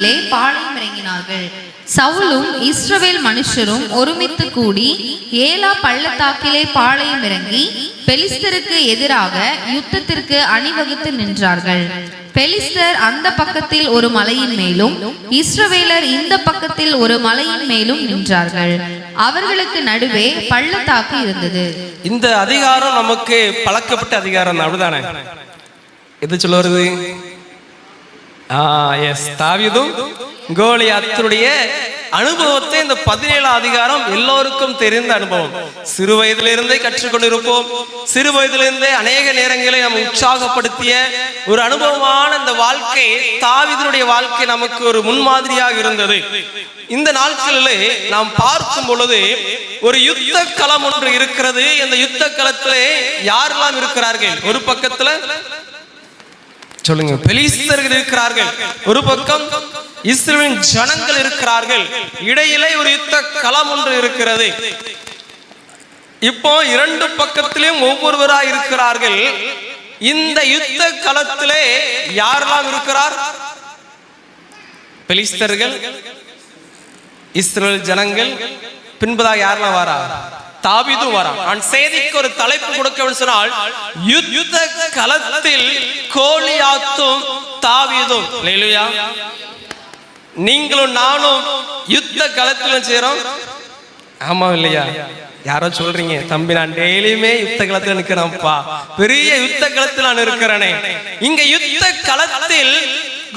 பாளையம் இறங்கினார்கள். சவுலும் இஸ்ரவேல் மனுஷரும் ஒருமித்து கூடி ஏலா பள்ளத்தாக்கிலே பாளையம் இறங்கி பெலிஸ்தருக்கு எதிராக யுத்தத்திற்கு அணிவகுத்து நின்றார்கள். பெலிஸ்தர் அந்த பக்கத்தில் ஒரு மலையின் மேலும் இஸ்ரவேலர் இந்த பக்கத்தில் ஒரு மலையின் மேலும் நின்றார்கள். அவர்களுக்கு நடுவே பள்ளத்தாக்கு இருந்தது. இந்த அதிகாரம் நமக்கு பழக்கப்பட்ட அதிகாரம் அப்படிதானே? எது சொல்ல வருது? தாவீதும் கோலியாத்துடைய அனுபவத்தை இந்த 17 அதிகாரம் எல்லோருக்கும் தெரிந்த அனுபவம். சிறு வயதிலிருந்தே கற்றுக்கொண்டிருப்போம். சிறு வயதிலிருந்தே அநேக நேரங்களை நம்ம உற்சாகப்படுத்திய ஒரு அனுபவமான இந்த வாழ்க்கை, தாவீதுடைய வாழ்க்கை நமக்கு ஒரு முன்மாதிரியாக இருந்தது. இந்த நாட்களிலே நாம் பார்க்கும் பொழுது ஒரு யுத்த களம் ஒன்று இருக்கிறது. இந்த யுத்த களத்திலே யாரெல்லாம் இருக்கிறார்கள்? ஒரு பக்கத்துல சொல்லுங்க, பெலிஸ்தர்கள் இருக்கிறார்கள். ஒரு பக்கம் இஸ்ரவேலின் ஜனங்கள் இருக்கிறார்கள். இடையிலே ஒரு யுத்த களம் ஒன்று இருக்கிறது. இப்போ இரண்டு பக்கத்திலும் ஒவ்வொருவராய் இருக்கிறார்கள். இந்த யுத்த களத்திலே யாரெல்லாம் இருக்கிறார்? பெலிஸ்தர்கள், இஸ்ரவேல் ஜனங்கள், பின்பதாக யாரெல்லாம் வரா? தாவீதும் வரான். நான் செய்திக்கு ஒரு தலைப்பு கொடுக்க சொன்னால், யுத்த களத்தில் கோலியாத்தும் தாவீதும். அல்லேலூயா. நீங்களும் நானும் யுத்த களத்தில் சேரும். ஆமா இல்லையா? யாரோ சொல்றீங்க, தம்பி நான் டெய்லியுமே யுத்த களத்தில் நிக்கிறேன்ப்பா, பெரிய யுத்த களத்தில் நான் இருக்கிறேனே. இங்க யுத்த களத்தில்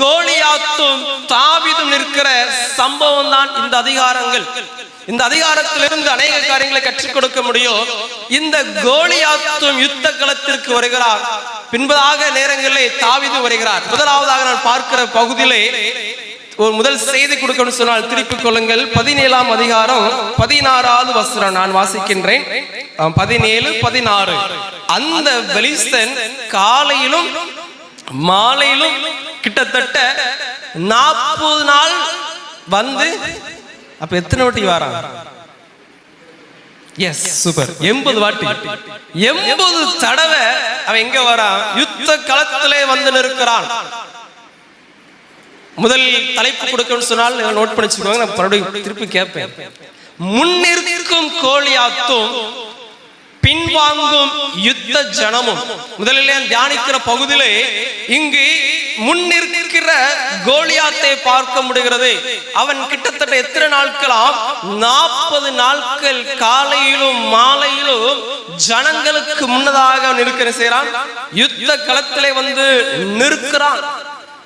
கோலியாத்தும் தாவீதும் நிற்கிற சம்பவம் தான் இந்த அதிகாரங்கள். இந்த அதிகாரத்திலிருந்து அநேக காரியங்களை கற்றுக் கொடுக்க முடியும். இந்த கோலியாத்தும் யுத்த களத்திற்கு வருகிறார். பின்பதாக நேரங்களிலே தாவீது வருகிறார். முதலாவதாக நான் பார்க்கிற பகுதியிலே ஒரு முதல் செய்தி கொடுக்கணும்னு சொன்னால் திருப்பிக் கொள்ளுங்கள். 17ஆம் அதிகாரம் 16வது வசனம் நான் வாசிக்கின்றேன். 17, 16. அந்த பெலிஸ்தன் காலையிலும் மாலையிலும் கிட்டத்தட்ட 40 நாள் வந்து, அப்ப எத்தனை வாட்டி வாரான்? எஸ், சூப்பர், 80 வாட்டி. 80 தடவை அவன் எங்க வரான்? யுத்த களத்திலே வந்து நிற்கிறான். முதல் தலைப்பு கொடுக்கணும்னு சொன்னால் நோட் பண்ணிச்சுக்கோங்க, நான் மறுபடியும் திருப்பி கேட்பேன். முன்னிற்கும் கோலியாத்தும் பின்வாங்கும் யுத்த ஜனமும். முதலிலே தியானிக்கிற பகுதியிலே இங்கு முன்னிற்கிற கோலியாத்தை பார்க்க முடிகிறது. அவன் கிட்டத்தட்ட எத்தனை நாட்களாம்? 40 நாட்கள் காலையிலும் மாலையிலும் ஜனங்களுக்கு முன்னதாக நிற்கிற செய்றான். யுத்த களத்திலே வந்து நிற்கிறான்.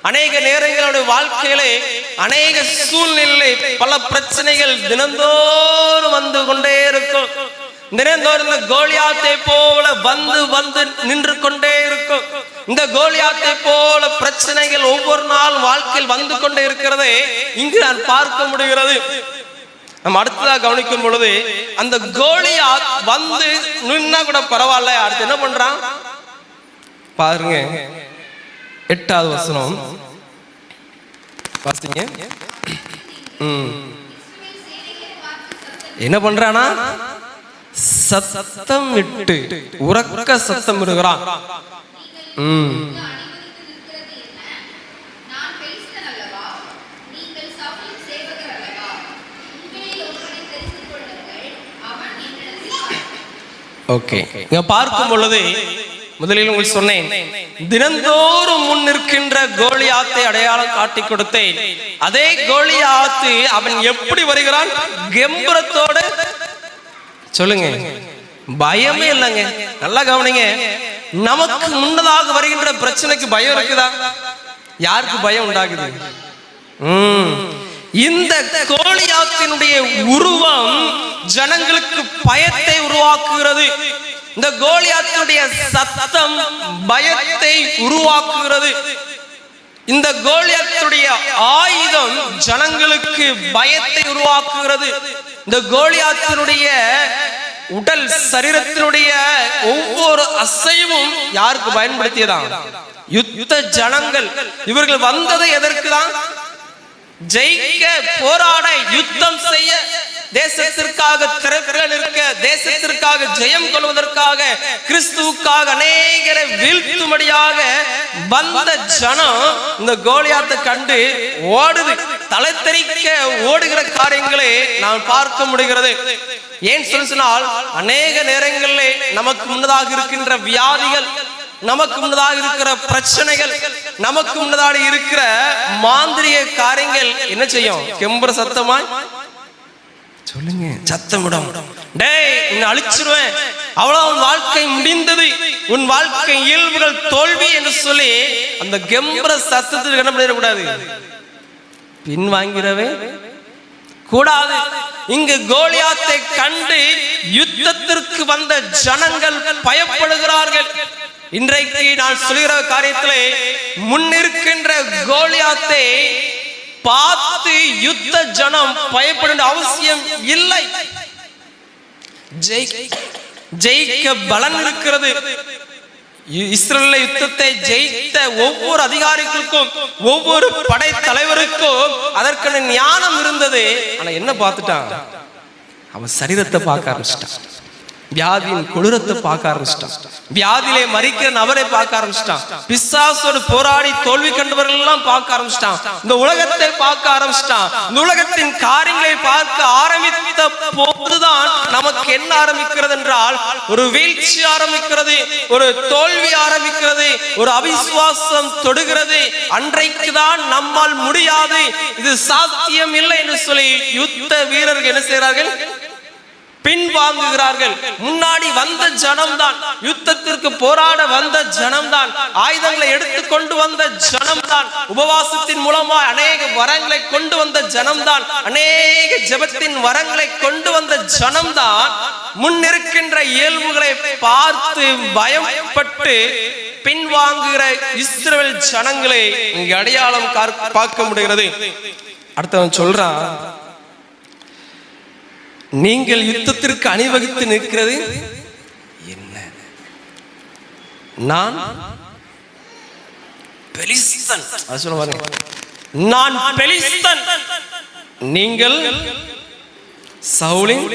அநேக நேரங்களுடைய வாழ்க்கையிலே அநேக சூழ்நிலை, பல பிரச்சனைகள் தினந்தோறும் வந்து கொண்டே இருக்கும். தினந்தோறும் இந்த கோலியாத்தை போல வந்து வந்து நின்று கொண்டே இருக்கும். இந்த கோலியாத்தை போல பிரச்சனைகள் ஒவ்வொரு நாள் வாழ்க்கையில் வந்து கொண்டே இருக்கிறது. இங்கு நான் பார்க்க முடிகிறது. நம்ம அடுத்ததாக கவனிக்கும் பொழுது அந்த கோலியாத் வந்து நின்னா கூட பரவாயில்ல, அடுத்து என்ன பண்றான் பாருங்க. 8வது வசனம் வாசிங்க. என்ன பண்றானா? சத்தம் விட்டு உரக்க சத்தம் விடுகிறான். ஓகே, இங்க பார்க்கும் பொழுது முதலில் உங்களுக்கு சொன்னேன், தினந்தோறும் முன் நிற்கின்ற கோலியாத்தை அடையாளம் காட்டி கொடுத்தேன். அதே கோலியாத்து அவன் எப்படி வருகிறான்? கெம்பரத்தோடு. சொல்லுங்க, பயமே இல்லைங்க. நல்லா கவனிங்க. நமக்கு முன்னதாக வருகின்ற பிரச்சனைக்கு பயம் இருக்குதா? யாருக்கு பயம் உண்டாகுது? இந்த கோலியாத்தினுடைய உருவம் ஜனங்களுக்கு பயத்தை உருவாக்குகிறது. இந்த கோலியாத்தினுடைய சத்தம் பயத்தை உருவாக்குகிறது. இந்த கோலியாத்துடைய ஆயுதம் ஜனங்களுக்கு பயத்தை உருவாக்குகிறது. இந்த கோலியாத்தினுடைய உடல் சரீரத்தினுடைய ஒவ்வொரு அசைவும் யாருக்கு பயன்படுத்தியதான்? யுத்த ஜனங்கள். இவர்கள் வந்தது எதற்கு தான்? ஜெயிக்க, போராட, யுத்தம் செய்ய. தேசத்திற்காக திறப்பில் நிற்க, தேசத்திற்காக ஜெயம் கொள்வதற்காக, கிறிஸ்துவுக்காக அநேகரை வீழ்த்தும்படியாக வந்த ஜனம் இந்த கோலியாத்தை கண்டு ஓடுது. தலை தெறிக்க ஓடுகிற காரியங்களை நாம் பார்க்க முடிகிறது. ஏன் சொன்னால், அநேக நேரங்களில் நமக்கு முன்னதாக இருக்கின்ற வியாதிகள், நமக்கு முன்னதாக இருக்கிற பிரச்சனைகள், நமக்கு முன்னதாக இருக்கிற மாந்திரிக காரியங்கள் என்ன செய்யும்? கெம்புற சத்தமாய் சொல்லுங்க, சத்தமிடும். டேய், உன்னை அழிச்சிருவேன், அவ்வளவு உன் வாழ்க்கை முடிந்தது, உன் வாழ்க்கை இயல்புகள் தோல்வி என்று சொல்லி அந்த கெம்புற சத்தத்துக்கு என்ன பண்ணிடக்கூடாது? பின் வாங்கிறவே கூடாது. இங்கு கோலியாத்தை கண்டு யுத்தத்திற்கு வந்த ஜனங்கள் பயப்படுகிறார்கள். இன்றைக்கு நான் சொல்கிற காரியத்திலே முன்னிருக்கின்ற கோலியாத்தை பார்த்து யுத்த ஜனம் பயப்பட அவசியம் இல்லை. ஜெயிக்க பலன் இருக்கிறது. இஸ்ரவேல் யுத்தத்தை ஜெயித்த ஒவ்வொரு அதிகாரிகளுக்கும், ஒவ்வொரு படை தலைவருக்கும் அதற்கான ஞானம் இருந்தது. ஆனா என்ன பார்த்துட்டான்? அவன் சரீரத்தை பார்க்க ஆரம்பிச்சிட்டான், வியாதியின் கொடூரத்தை பார்க்க ஆரம்பிச்சிட்டான், வியாதியிலே மரிக்கிற நபரை பார்க்க ஆரம்பிச்சிட்டான், பிசாசோடு போராடி தோல்வி கண்டவர்கள் எல்லாம் பார்க்க ஆரம்பிச்சிட்டான், இந்த உலகத்தை பார்க்க ஆரம்பிச்சிட்டான். இந்த உலகத்தின் காரியங்களை பார்க்க ஆரம்பித்த போதுதான் நமக்கு என்ன ஆரம்பிக்கிறது என்றால், ஒரு வீழ்ச்சி ஆரம்பிக்கிறது, ஒரு தோல்வி ஆரம்பிக்கிறது, ஒரு அவிசுவாசம் தொடுகிறது. அன்றைக்குதான் நம்மால் முடியாது, இது சாத்தியம் இல்லை என்று சொல்லி யுத்த வீரர்கள் என்ன செய்கிறார்கள்? பின்வாங்குகிறார்கள். முன்னாடி வந்த ஜனம்தான், யுத்தத்திற்கு போராட வந்த ஜனம்தான், ஆயுதங்களை எடுத்துக்கொண்டு வந்த ஜனம்தான், உபவாசத்தின் மூலமாக அநேக வரங்களை கொண்டு வந்த ஜனம்தான், அநேக ஜெபத்தின் வரங்களை கொண்டு வந்த ஜனம்தான் முன்னிருக்கின்ற இயல்புகளை பார்த்து பயப்பட்டு பின்வாங்குகிற இஸ்ரவேல் ஜனங்களை இங்கு அடையாளம் பார்க்க முடிகிறது. அடுத்தவன் சொல்றான், நீங்கள் யுத்தத்திற்கு அணிவகுத்து நிற்கிறது என்ன? நான் பெலிஸ்தன். நான் பெலிஸ்தன், நீங்கள் சவுலின்.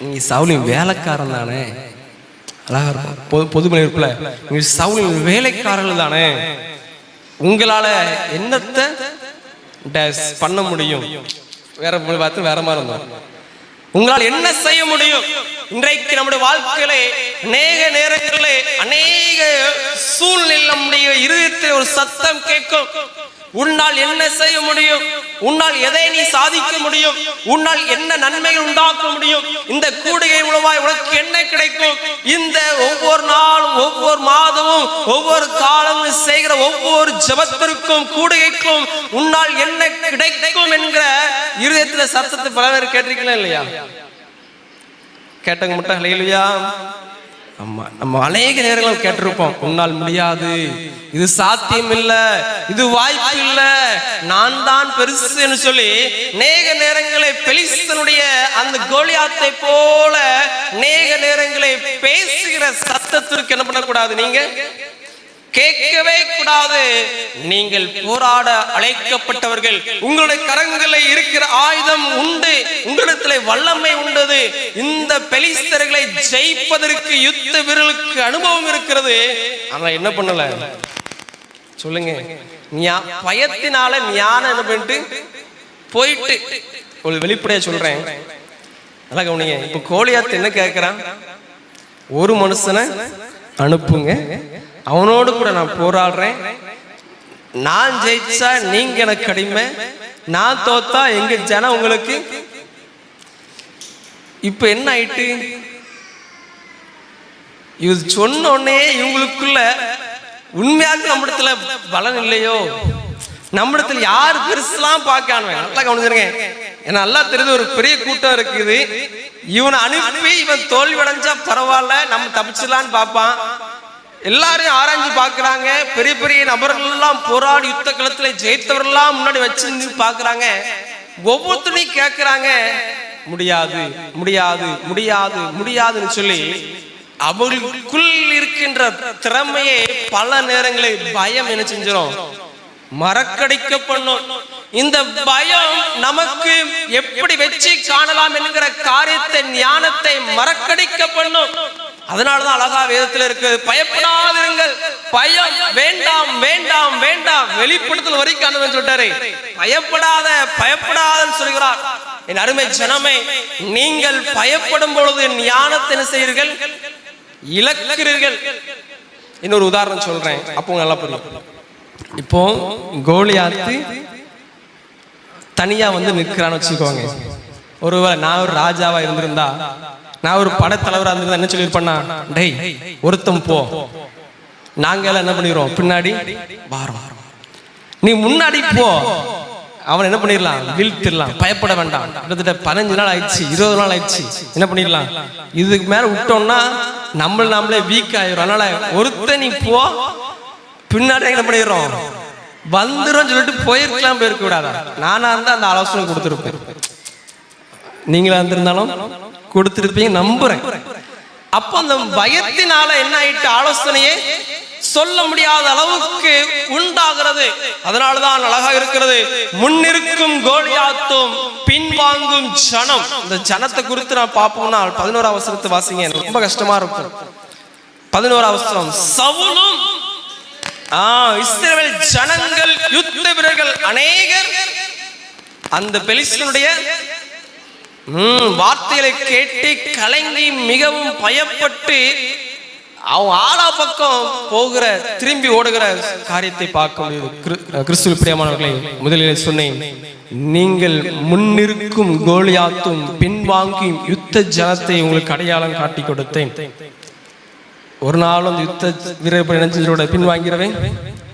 நீங்க சவுலின் வேலைக்காரன் தானே? அழகா பொதுமொழி இருக்குல்ல, நீங்க சவுலின் வேலைக்காரர்கள் தானே? உங்களால என்னத்தை பண்ண முடியும்? வேற பார்த்து வேற மாதிரி இருந்தா உங்களால் என்ன செய்ய முடியும்? இன்றைக்கு நம்முடைய வாழ்க்கையிலே அநேக நேரங்களிலே அநேக சூழ்நிலை நம்முடைய இருதயத்தில் ஒரு சத்தம் கேட்கும். உன்னால் என்ன செய்ய முடியும்? உன்னால் எதை நீ சாதிக்க முடியும்? உன்னால் என்ன நன்மைகள் உண்டாக்க முடியும்? இந்த கூடுகை மூலமாய் உனக்கு என்ன கிடைக்கும்? இந்த ஒவ்வொரு நாளும், ஒவ்வொரு மாதமும், ஒவ்வொரு காலமும் செய்கிற ஒவ்வொரு ஜெபத்திற்கும் கூடுகைக்கும் உன்னால் என்ன கிடைக்கும் என்கிற இருதயத்துல சத்தத்தை பல பேர் கேட்டிருக்கலாம் இல்லையா? கேட்டவங்க மட்டும் ஹல்லேலூயா. ஆமா, நம்ம அநேக நேரங்கள் கேட்டிருப்போம், உன்னால் முடியாது, இது சாத்தியம் இல்ல, இது வாய்ப்பு இல்ல, நான் தான் பெருசுன்னு சொல்லி அநேக நேரங்களை பெலிஸ்தனுடைய அந்த கோலியாத்தை போல அநேக நேரங்களை பேசுகிற சத்தத்திற்கு என்ன பண்ணக்கூடாது? நீங்க கேட்கவே கூடாது. நீங்கள் போராட அழைக்கப்பட்டவர்கள். உங்களுடைய கரங்களில் இருக்கிற ஆயுதம் உண்டு, உங்களிடத்தில் வல்லமை உண்டது. இந்த பெலிஸ்தர்களை ஜெயிப்பதற்கு யுத்த வீரர்களுக்கு அனுபவம் இருக்கிறது. ஆனா என்ன பண்ணல? சொல்லுங்க, பயத்தினால ஞானம் என்ன பண்ணிட்டு போயிட்டு. ஒரு வெளிப்படையா சொல்றேன், நல்லா கவனிங்க. இப்ப கோலியாத் என்ன கேட்கிறான்? ஒரு மனுஷனை அனுப்புங்க, அவனோடு கூட நான் போராடுறேன், நான் ஜெயிச்சா நீங்க எனக்கு அடிமை, நான் தோத்தா எங்க ஜனம் உங்களுக்கு. இப்ப என்ன ஆயிட்டு? இது சொன்ன உடனே இவங்களுக்குள்ள உண்மையாக நம்மிடத்துல பலன் இல்லையோ, நம்மிடத்துல யார் பெருசுலாம் பார்க்காம. நல்லா கவனிச்சிருங்க, ஏன்னா நல்லா தெரிஞ்ச ஒரு பெரிய கூட்டம் இருக்குது. இவனை அனுப்பி இவன் தோல்வி அடைஞ்சா பரவாயில்ல, நம்ம தப்பிச்சிடலான்னு பார்ப்பான். எல்லாரையும் ஆராய்ஞ்சு பார்க்கறாங்க. பெரிய பெரிய நபர்கள் எல்லாம் போராடி யுத்த களத்துல ஜெயித்தவர்கள் எல்லாம் முன்னாடி வச்சு பார்க்கறாங்க. ஒவ்வொருத்தரையும் கேட்கறாங்க, முடியாது முடியாது முடியாது முடியாதுன்னு சொல்லி அவர்களுக்குள் இருக்கின்ற திறமையை பல நேரங்களில் பயம் என்ன செஞ்சிடும்? மறக்கடிக்க பண்ணும். இந்த பயம் நமக்கு எப்படி வெற்றி காணலாம் என்கிற காரியத்தை, ஞானத்தை மறக்கடிக்க பண்ணும். அதனாலதான் அழகா வேதத்தில் இருக்கு, பயப்படாதிருங்கள், பயம் வேண்டாம் வேண்டாம் வேண்டாம். வெளிப்படுத்தல் வரைக்கும் சொல்லிட்டாரு, பயப்படாதன்னு சொல்கிறார். என் அருமை ஜனமே, நீங்கள் பயப்படும் பொழுது ஞானத்தை என்ன செய்கிறீர்கள்? இழக்கிறீர்கள். இன்னொரு உதாரணம் சொல்றேன், அப்போ நல்லா புரியும். இப்போ கோலியாத்து தனியா நிற்கிறான்னு வச்சுக்கோங்க. ஒருவேளை நான் ஒரு ராஜாவா இருந்திருந்தா, நான் ஒரு படைத்தலைவரா இருந்திருந்தா என்ன சொல்லிருப்பேன்னா, டேய் ஒருத்தம் போ, நாங்க எல்லாம் என்ன பண்ணிடுறோம், பின்னாடி வாரம், நீ முன்னாடி போ. அவன் என்ன பண்ணிடலாம், வீழ்த்திடலாம். பயப்பட வேண்டாம். கிட்டத்தட்ட 15 நாள் ஆயிடுச்சு, 20 நாள் ஆயிடுச்சு. என்ன பண்ணிடலாம், இதுக்கு மேல விட்டோம்னா நம்மளே வீக் ஆயிரும். அதனால ஒருத்த நீ போ, பின்னாடி என்ன பண்ணிடுறோம், வந்துடும் சொல்லிட்டு போயிருக்கலாம். போயிருக்க கூடாதா? நானா இருந்தா அந்த ஆலோசனை கொடுத்துருப்பேன், நீங்களா இருந்திருந்தாலும் கொடுத்துருப்பீங்க நம்புறேன். அப்ப அந்த பயத்தினால என்ன ஆயிட்டு, ஆலோசனையே சொல்ல முடியாத அளவுக்கு உண்டாகிறது. அதனாலதான் அழகா இருக்கிறது, முன்னிருக்கும் கோலியாத்தும் பின்வாங்கும் ஜனம். இந்த ஜனத்தை குறித்து நான் பார்ப்போம்னா 11ஆம் வசனத்தை வாசிங்க, ரொம்ப கஷ்டமா இருக்கும். 11ஆம் வசனம், சவுலும் இஸ்ரவேல் ஜனங்கள் யுத்த வீரர்கள் அநேகர் அந்த பெலிஸ்தனுடைய வார்த்தைகளை கேட்டு கலங்கி மிகவும் பயப்பட்டு அவன் ஆளா பக்கம் போகிற, திரும்பி ஓடுகிற காரியத்தை பார்க்க முடியுது. கிறிஸ்துவில் பிரியமானவர்களை, முதலில் சொன்னேன், நீங்கள் முன்னிருக்கும் கோலியாத்தும் பின்வாங்கும் யுத்த ஜனத்தை உங்களுக்கு அடையாளம் காட்டி கொடுத்தேன். ஒரு நாளும் யுத்த வீரர் பின்வாங்கிறவே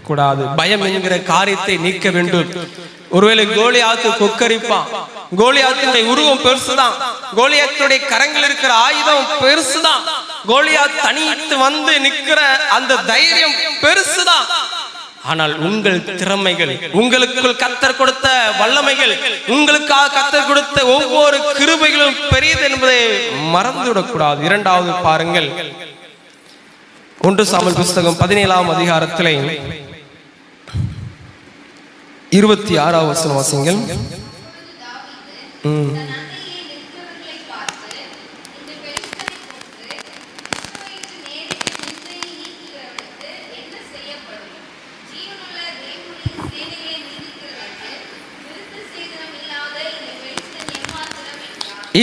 கூடாது. பயம் என்கிற காரியத்தை நீக்க வேண்டும். ஒருவேளை கோலியாத்து கொக்கரிப்பான், கோலியாத்தினுடைய உருவம் பெருசுதான், கோலியாத்தினுடைய கரங்கள் இருக்கிற ஆயுதம் பெருசுதான், கோலியாத் தனித்து நிற்கிற அந்த தைரியம் பெருசுதான். ஆனால் உங்கள் திறமைகள், உங்களுக்குள் கர்த்தர் கொடுத்த வல்லமைகள், உங்களுக்காக கர்த்தர் கொடுத்த ஒவ்வொரு கிருபைகளும் பெரியது என்பதை மறந்துவிடக் கூடாது. இரண்டாவது பாருங்கள், 1 சாமுவேல் புஸ்தகம் 17ஆம் அதிகாரத்திலே 26ஆம் வசனம் வாசிங்கள்.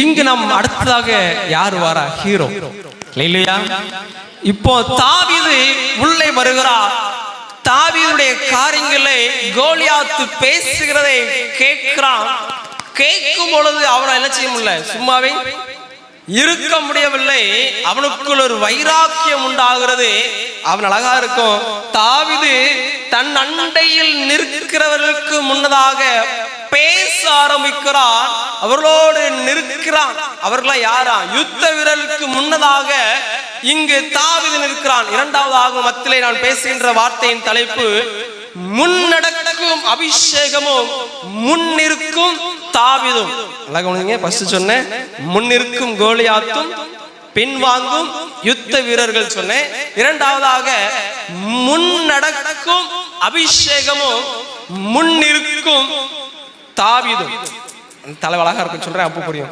இங்கு நம் அடுத்ததாக யார் வாரா, ஹீரோ இல்லையா? இப்போ தாவீது உள்ளே வருகிறார். தாவீதுடைய காரியங்களை கோலியாத்து பேசுகிறதை கேட்கிறான். கேட்கும் பொழுது அவனை என்ன செய்ய முடியல, சும்மாவே இருக்க முடியவில்லை. அவனுக்குள் ஒரு வைராக்கியம் உண்டாகிறது. அவன் அழகா இருக்கும். தாவீது தன் அண்டையில் நிற்கிறவர்களுக்கு முன்னதாக பேச ஆரம்பிக்கிறான், அவர்களோடு நிற்கிறான். அவர்களாம் யாரா, யுத்த வீரர்களுக்கு முன்னதாக இங்கு தாவீது நிற்கிறான். இரண்டாவதாக மத்தியிலே நான் பேசுகின்ற வார்த்தையின் தலைப்பு, முன்னடக்கும் அபிஷேகமும் முன்னிருக்கும் தாவீதும். ஃபர்ஸ்ட் சொன்னேன், முன்னிருக்கும் கோலியாத்தும் பின்வாங்கும் யுத்த வீரர்கள் சொன்னேன். இரண்டாவதாக முன்னடக்கும் அபிஷேகமும் முன்னிருக்கும் தாவீதும். தலைவலாக இருக்கும் சொல்றேன், அப்போ புரியும்.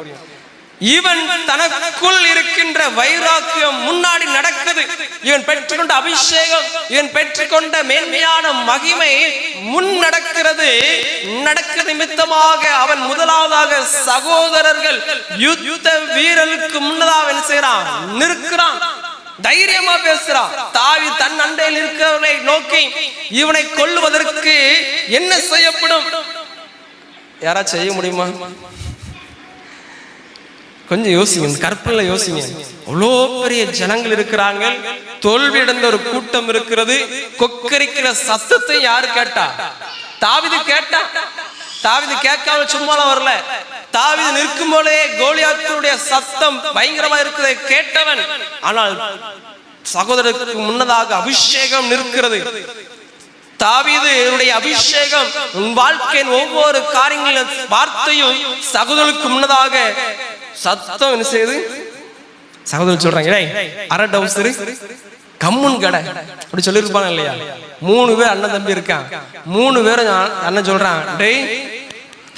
இவன் தனக்குள் இருக்கின்ற வைராக்கியம் முன்னாடி நடக்குது. இவன் பெற்றுக்கொண்ட அபிஷேகம், இவன் பெற்றுக்கொண்ட மேன்மையான மகிமை முன் நடக்கிறது. நடக்க நிமித்தமாக அவன் முதலாவதாக சகோதரர்கள் யுத்த வீரர்களுக்கு முன்னதாக என்ன செய்யறான், நிற்கிறான். தைரியமா பேசுறான். தாவீது தன் அண்டையில் இருக்கிறவனை நோக்கி இவனை கொல்லுவதற்கு என்ன செய்யப்படும், யாராச்சும் செய்ய முடியுமா? கொஞ்சம் யோசிங்க, கற்பனை யோசிங்க. அவ்வளோ பெரிய ஜனங்கள் இருக்கிறாங்க, தோல்வி அடைந்த ஒரு கூட்டம் இருக்கிறது. கொக்கரிக்கிற சத்தத்தை யாரு கேட்டா? தாவீது கேட்டா. தாவீது கேட்காம சும்மாலாம் வரல. தாவீது நிற்கும் போதே கோலியாத்துடைய சத்தம் பயங்கரமா இருக்கிறதை கேட்டவன். ஆனால் சகோதரருக்கு முன்னதாக அபிஷேகம் நிற்கிறது. தாவீதுடைய அபிஷேகம் உன் வாழ்க்கையின் ஒவ்வொரு காரியங்களின் வார்த்தையும் சகோதரருக்கு முன்னதாக சத்தம் என்ன செய்யுது? சகோதரர் சொல்றாங்க, அரை டவுசர் கம்முன் கடை அப்படி சொல்லிருப்பாங்க இல்லையா? 3 பேர் அண்ணன் தம்பி இருக்கான். 3 பேரும் அண்ணன் சொல்றான், டேய்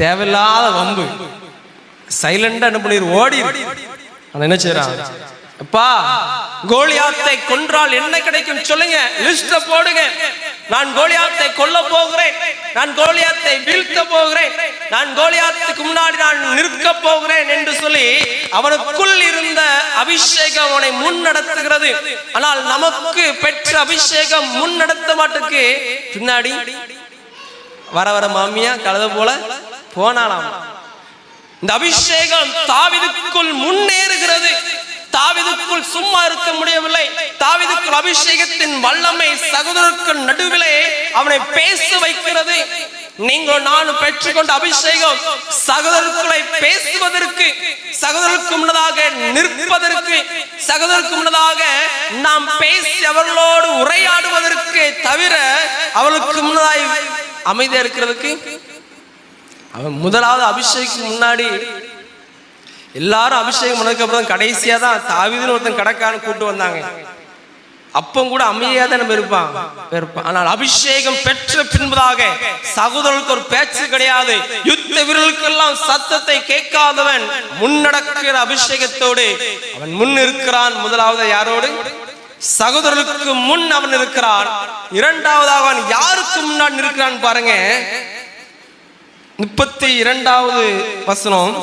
தேவையில்லாத வம்பு. சைலண்டா என்ன பண்ணிரு, ஓடி. அவன் என்ன செய்யறான், அப்பா கோலியாத்தை கொன்றால் என்ன கிடைக்கும் சொல்லுங்க, லிஸ்ட போடுங்க. நான் கோலியாத்தை கொல்ல போகிறேன், நான் கோலியாத்தை வீழ்த்த போகிறேன், நான் கோலியாத்துக்கு முன்னாடி நான் நிற்க போகிறேன் என்று சொல்லி அவனுக்குள் இருந்த அபிஷேகம் அவனை முன்னடத்துகிறது. ஆனால் நமக்கு பெற்ற அபிஷேகம் முன்னடத்த மாட்டுக்கு பின்னாடி வர வர மாமியா கழுத போல போனாலாம். இந்த அபிஷேகம் தாவீதுக்குள் முன்னேறுகிறது. தாவீதுக்குள் சும்மா இருக்க முடியவில்லை. தாவீதுக்குள் அபிஷேகத்தின் வல்லமை சகோதரருக்கு நடுவிலே அவனை பேச வைக்கிறது. நீங்கள் நானும் பெற்றுக்கொண்ட அபிஷேகம் சகோதரர்களை பேசுவதற்கு, சகோதரருக்கு முன்னதாக நிற்பதற்கு, சகோதரருக்கு முன்னதாக நாம் பேசி அவர்களோடு உரையாடுவதற்கு தவிர அவர்களுக்கு முன்னதாக அமைதியா இருக்கிறதுக்கு. அவன் முதலாவது அபிஷேகம் முன்னாடி எல்லாரும் அபிஷேகம் பண்ணதுக்கு அப்புறம் கடைசியா தான் தாவீதுன்னு ஒருத்தன் கடக்கான கூட்டு வந்தாங்க. அப்போ கூட அமைதியா தான் நம்ம இருப்பான். ஆனால் அபிஷேகம் பெற்ற பின்பதாக சகோதரர்களுக்கு ஒரு பேச்சு கிடையாது. யுத்த வீரர்களுக்கெல்லாம் சத்தத்தை கேட்காதவன் முன்னடக்கிற அபிஷேகத்தோடு அவன் முன் இருக்கிறான். முதலாவது யாரோடு, சகோதரர்களுக்கு முன் அவன் இருக்கிறான். இரண்டாவதாக அவன் யாருக்கு முன்னாடி இருக்கிறான் பாருங்க. 32வது வசனம்.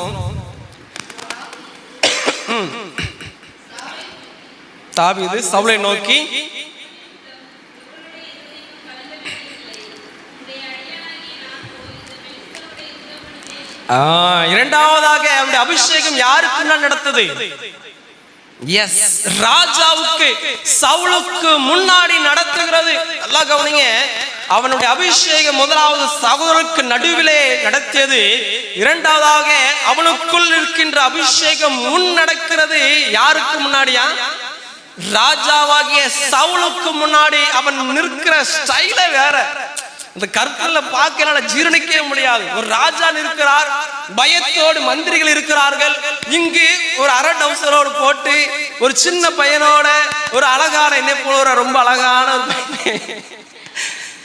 தாவீது சவுலை நோக்கி, இரண்டாவதாக அவருடைய அபிஷேகம் யாருக்கு நடத்தது? எஸ், ராஜாவுக்கு, சவுலுக்கு முன்னாடி நடத்துகிறது. நல்லா கவனிங்க, அவனுடைய அபிஷேகம் முதலாவது சகோதரருக்கு நடுவிலே நடத்தியது. இரண்டாவதாக அவனுக்குள் இருக்கின்ற அபிஷேகம் முன் நடக்கிறது. யாருக்கு முன்னாடியா? ராஜாவாகிய சவுலுக்கு முன்னாடி. அவன் நிற்கிற ஸ்டைல வேற. இந்த கற்கள்ல பார்க்க ஜீரணிக்கவே முடியாது. ஒரு ராஜா இருக்கிறார், பயத்தோடு மந்திரிகள் இருக்கிறார்கள். இங்கு ஒரு அரை டவுசரோடு போட்டு ஒரு சின்ன பையனோட ஒரு அழகான, என்ன போல ரொம்ப அழகான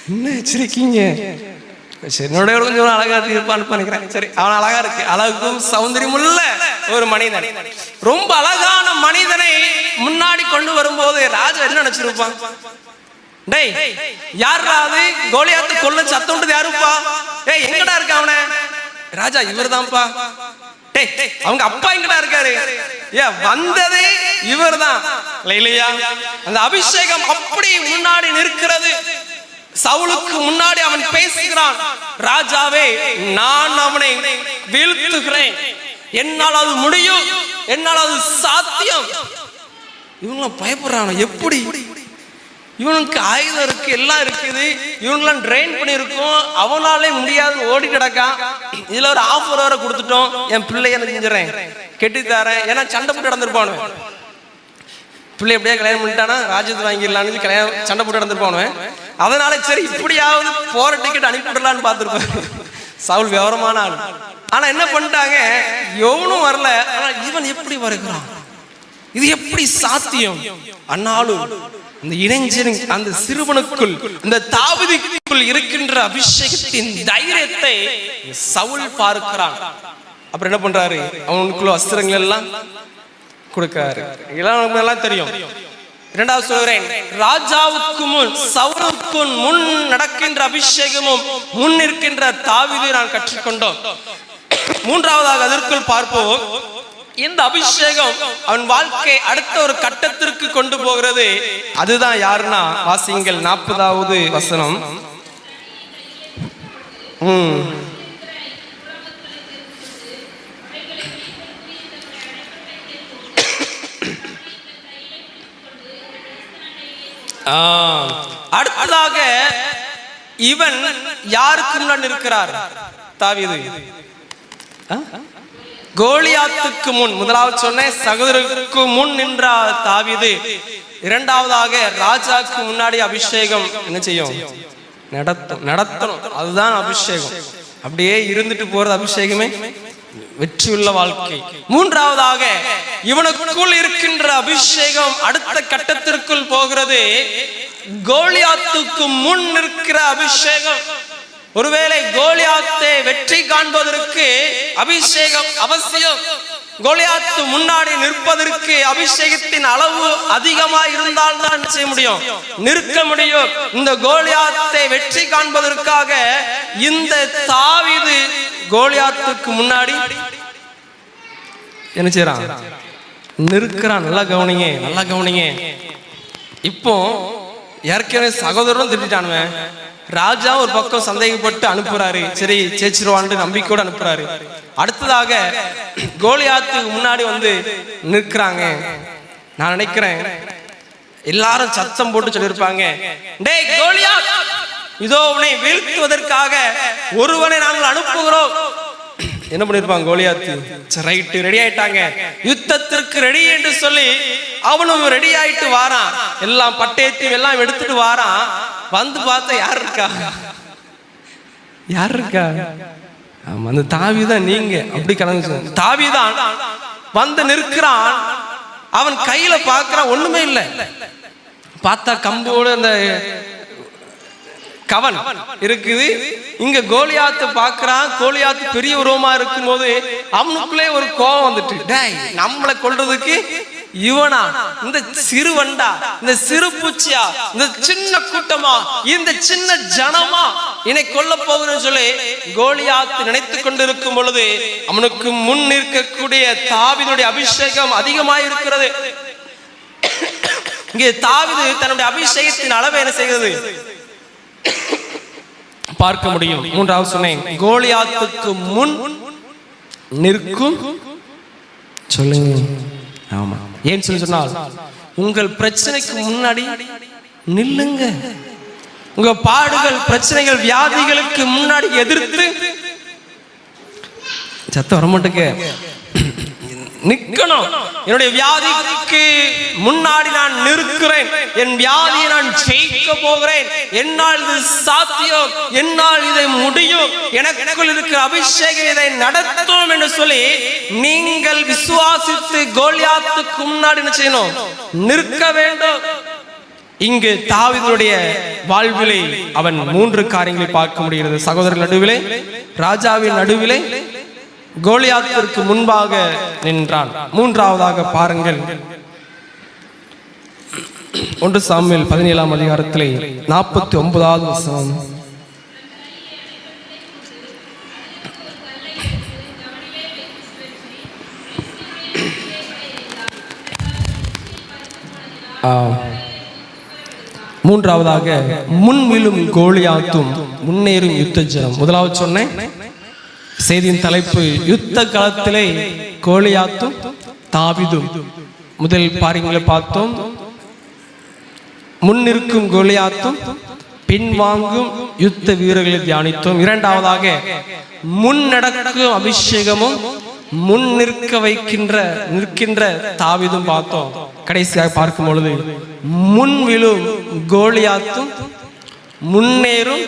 என்ன வச்சிருக்கீங்க, என்னோட கொஞ்சம் அழகா இருப்பான்னு நினைக்கிறேன். சரி, அவன் அழகா இருக்கு, அழகும் சௌந்தரியம் உள்ள ஒரு மனிதன், ரொம்ப அழகான மனிதனை முன்னாடி கொண்டு வரும்போது ராஜா என்ன நினைச்சிருப்பான்? டேய், யாராவது கோலியாத்தை கொல்ல சத்தம் விட்டது யாருப்பா? ஏய், எங்கடா இருக்க அவன? ராஜா, இவர் தான்ப்பா. டேய், அவங்க அப்பா எங்கடா இருக்காரு? வந்ததே இவர் தான் இல்லையா? அந்த அபிஷேகம் அப்படி முன்னாடி நிற்கிறது. சவுலுக்கு முன்னாடி அவன் பேசுகிறான், ராஜாவே, நான் அவனை வீழ்த்துகிறேன், என்னால் அது முடியும், என்னால் அது சாத்தியம். இவங்களாம் பயப்படுறாங்க. எப்படி? இவனுக்கு ஆயுதம் இருக்கு, எல்லாம் இருக்குது, இவங்கெல்லாம் ட்ரெயின் பண்ணியிருக்கோம், அவனாலே முடியாதுன்னு ஓடி கிடக்கான். இதுல ஒரு ஆஃபர் வர கொடுத்துட்டோம், என் பிள்ளைய செஞ்சுறேன், கெட்டித்தாரேன். ஏன்னா சண்டை போட்டு நடந்திருப்பானு, பிள்ளை எப்படியா கல்யாணம் பண்ணிட்டானா ராஜ்யத்தை வாங்கிடலான்னு கல்யாணம் சண்டை போட்டு நடந்திருப்பானு. அதனால சரி, இப்படியாவது போற டிக்கெட் அனுப்பிவிடலான்னு பார்த்துருப்பான். சவுல் விவரமான ஆள். ஆனா என்ன பண்ணிட்டாங்க, எவனும் வரல. ஆனா இவன் எப்படி வருகிறான்? இது எப்படி சாத்தியம்? ஆனாலும் அந்த இளைஞன், அந்த சிறுவனுக்குள், அந்த தாவீதுக்குள் இருக்கின்ற அபிஷேகத்தின் தைரியத்தை சவுல் பார்க்கிறான். அப்புறம் என்ன பண்றாரு? அவனுக்குள்ள அஸ்திரங்கள் எல்லாம் கொடுக்கிறாரு. எல்லாம் தெரியும். இரண்டாவது சொல்கிறேன், ராஜாவுக்கு முன், சவுலுக்கு முன் நடக்கின்ற அபிஷேகமும் முன் இருக்கின்ற தாவீதை நான் கற்றுக்கொண்டோம். மூன்றாவதாக அதற்குள் பார்ப்போம். இந்த அபிஷேகம் அவன் வாழ்க்கை அடுத்த ஒரு கட்டத்திற்கு கொண்டு போகிறது. அதுதான் யாருன்னா, வாசிங்கள் 40வது வசனம். அடுத்ததாக இவன் யாருக்கு முன்னாடி இருக்கிறார்? தாவீது கோலியாத்துக்கு முன். முதலாவது சொன்ன சகோதரருக்கு முன் நின்றார் தாவீது. இரண்டாவதாக ராஜாக்கு முன்னாடி அபிஷேகம் என்ன செய்யும்? நடத்தணும். அதுதான் அபிஷேகம். அப்படியே இருந்துட்டு போறது அபிஷேகமே வெற்றியுள்ள வாழ்க்கை. மூன்றாவதாக இவனுக்குள் இருக்கின்ற அபிஷேகம் அடுத்த கட்டத்திற்குள் போகிறது. கோலியாத்துக்கு முன் நிற்கிற அபிஷேகம். ஒருவேளை கோலியாத்தை வெற்றி காண்பதற்கு அபிஷேகம் அவசியம். கோலியாத்து முன்னாடி நிற்பதற்கு அபிஷேகத்தின் அளவு அதிகமாக இருந்தால் தான் செய்ய முடியும், நிற்க முடியும். இந்த கோலியாத்தை வெற்றி காண்பதற்காக இந்த தாவீது கோலியாத்துக்கு முன்னாடி என்ன செய்யறான்? நிற்கிறான். நல்லா கவனிங்க, நல்லா கவனிங்க. இப்போ ஏற்கனவே சகோதரரும் திட்டானுவன், ராஜா ஒரு பக்கம் சந்தேகப்பட்டு அனுப்புறாரு, சரி ஜெயிச்சிருவான்னு நம்பிக்கையோடு அனுப்புறாரு. அடுத்ததாக கோலியாத்துக்கு முன்னாடி வந்து நிற்கிறாங்க. நான் நினைக்கிறேன் எல்லாரும் சத்தம் போட்டு சொல்லியிருப்பாங்க, டேய் கோலியாத், இதோ உன்னை வீழ்த்துவதற்காக ஒருவனை நாங்கள் அனுப்புகிறோம். என்ன பண்ணிருப்பாங்க? கோலியாத்து ரைட்டு, ரெடி ஆயிட்டாங்க, யுத்தத்திற்கு ரெடி என்று சொல்லி அவனும் ரெடி ஆயிட்டு வாரான். எல்லாம் பட்டயத்தையும் எல்லாம் எடுத்துட்டு வாரான். வந்து பார்த்தா யார் இருக்கா? யார் இருக்கா? அந்த தாவீதான். நீங்க அப்படி கலந்து தாவீதான் வந்து நிற்கிறான். அவன் கையில பார்க்கிறான், ஒண்ணுமே இல்லை. பார்த்தா கம்போடு அந்த கவன் இருக்குது. இங்க கோலியாத்து பார்க்கிறான். கோலியாத்து பெரிய உருவமா இருக்கும் போது அவனுக்குள்ளே ஒரு கோபம் வந்துட்டு, டேய் நம்மளை கொல்றதுக்கு இவனா, இந்த சிறுவண்டா, இந்த சிறு பூச்சியா, இந்த சின்ன கூட்டமா, இந்த சின்ன ஜனமா என்னை கொல்ல போகிறேன்னு சொல்லி கோலியாத்து நினைத்து கொண்டிருக்கும் பொழுது அவனுக்கு முன் நிற்கக்கூடிய தாவீதுடைய அபிஷேகம் அதிகமாக இருக்கிறது. இங்கே தாவீது தன்னுடைய அபிஷேகத்தின் அளவை என்ன செய்கிறது பார்க்க முடியும். மூன்றாவது சொன்னேன், கோலியாத்துக்கு முன் நிற்கும். சொல்லுங்க. ஆமா, ஏன் சொல்லி சொன்னால் உங்கள் பிரச்சனைக்கு முன்னாடி நில்லுங்க. உங்க பாடுகள், பிரச்சனைகள், வியாதிகளுக்கு முன்னாடி எதிர்த்து சத்தம் வர மாட்டேங்க நிற்கணும். என்னுடைய வியாதிக்கு முன்னாடி நான் நிற்கிறேன், என் வியாதியை நான் ஜெயிக்க போகிறேன், என்னால் இது சாத்தியம், என்னால் இதை முடியும், எனக்குள் இருக்கிற அபிஷேகம் இதை நடத்தும் என்று சொல்லி நீங்கள் விசுவாசித்து கோலியாத்துக்கு முன்னாடி என்ன செய்யணும்? நிற்க வேண்டும். இங்கு தாவீதுடைய வாழ்விலே அவன் 3 காரியங்களை பார்க்க முடிகிறது. சகோதரர்கள் நடுவிலே, ராஜாவின் நடுவிலே, கோலியாத்திற்கு முன்பாக நின்றான். மூன்றாவதாக பாருங்கள், 1 சாமுவேல் 17ஆம் அதிகாரத்திலே 49வது வசனம். மூன்றாவதாக முன்விழும் கோலியாத்தும் முன்னேறும் யுத்த ஜனம். முதலாவது சொன்னேன், செய்தியின் தலைப்பு யுத்த களத்திலே கோலியாத்தும் தாவீதும். முதல் பாரியங்களை பார்த்தோம், முன்னிற்கும் கோலியாத்தும் பின்வாங்கும் யுத்த வீரர்களை தியானித்தோம். இரண்டாவதாக முன்னடக்கும் அபிஷேகமும் முன் நிற்கின்ற தாவீதும் பார்த்தோம். கடைசியாக பார்க்கும் பொழுது முன்விழும் கோலியாத்தும் முன்னேறும்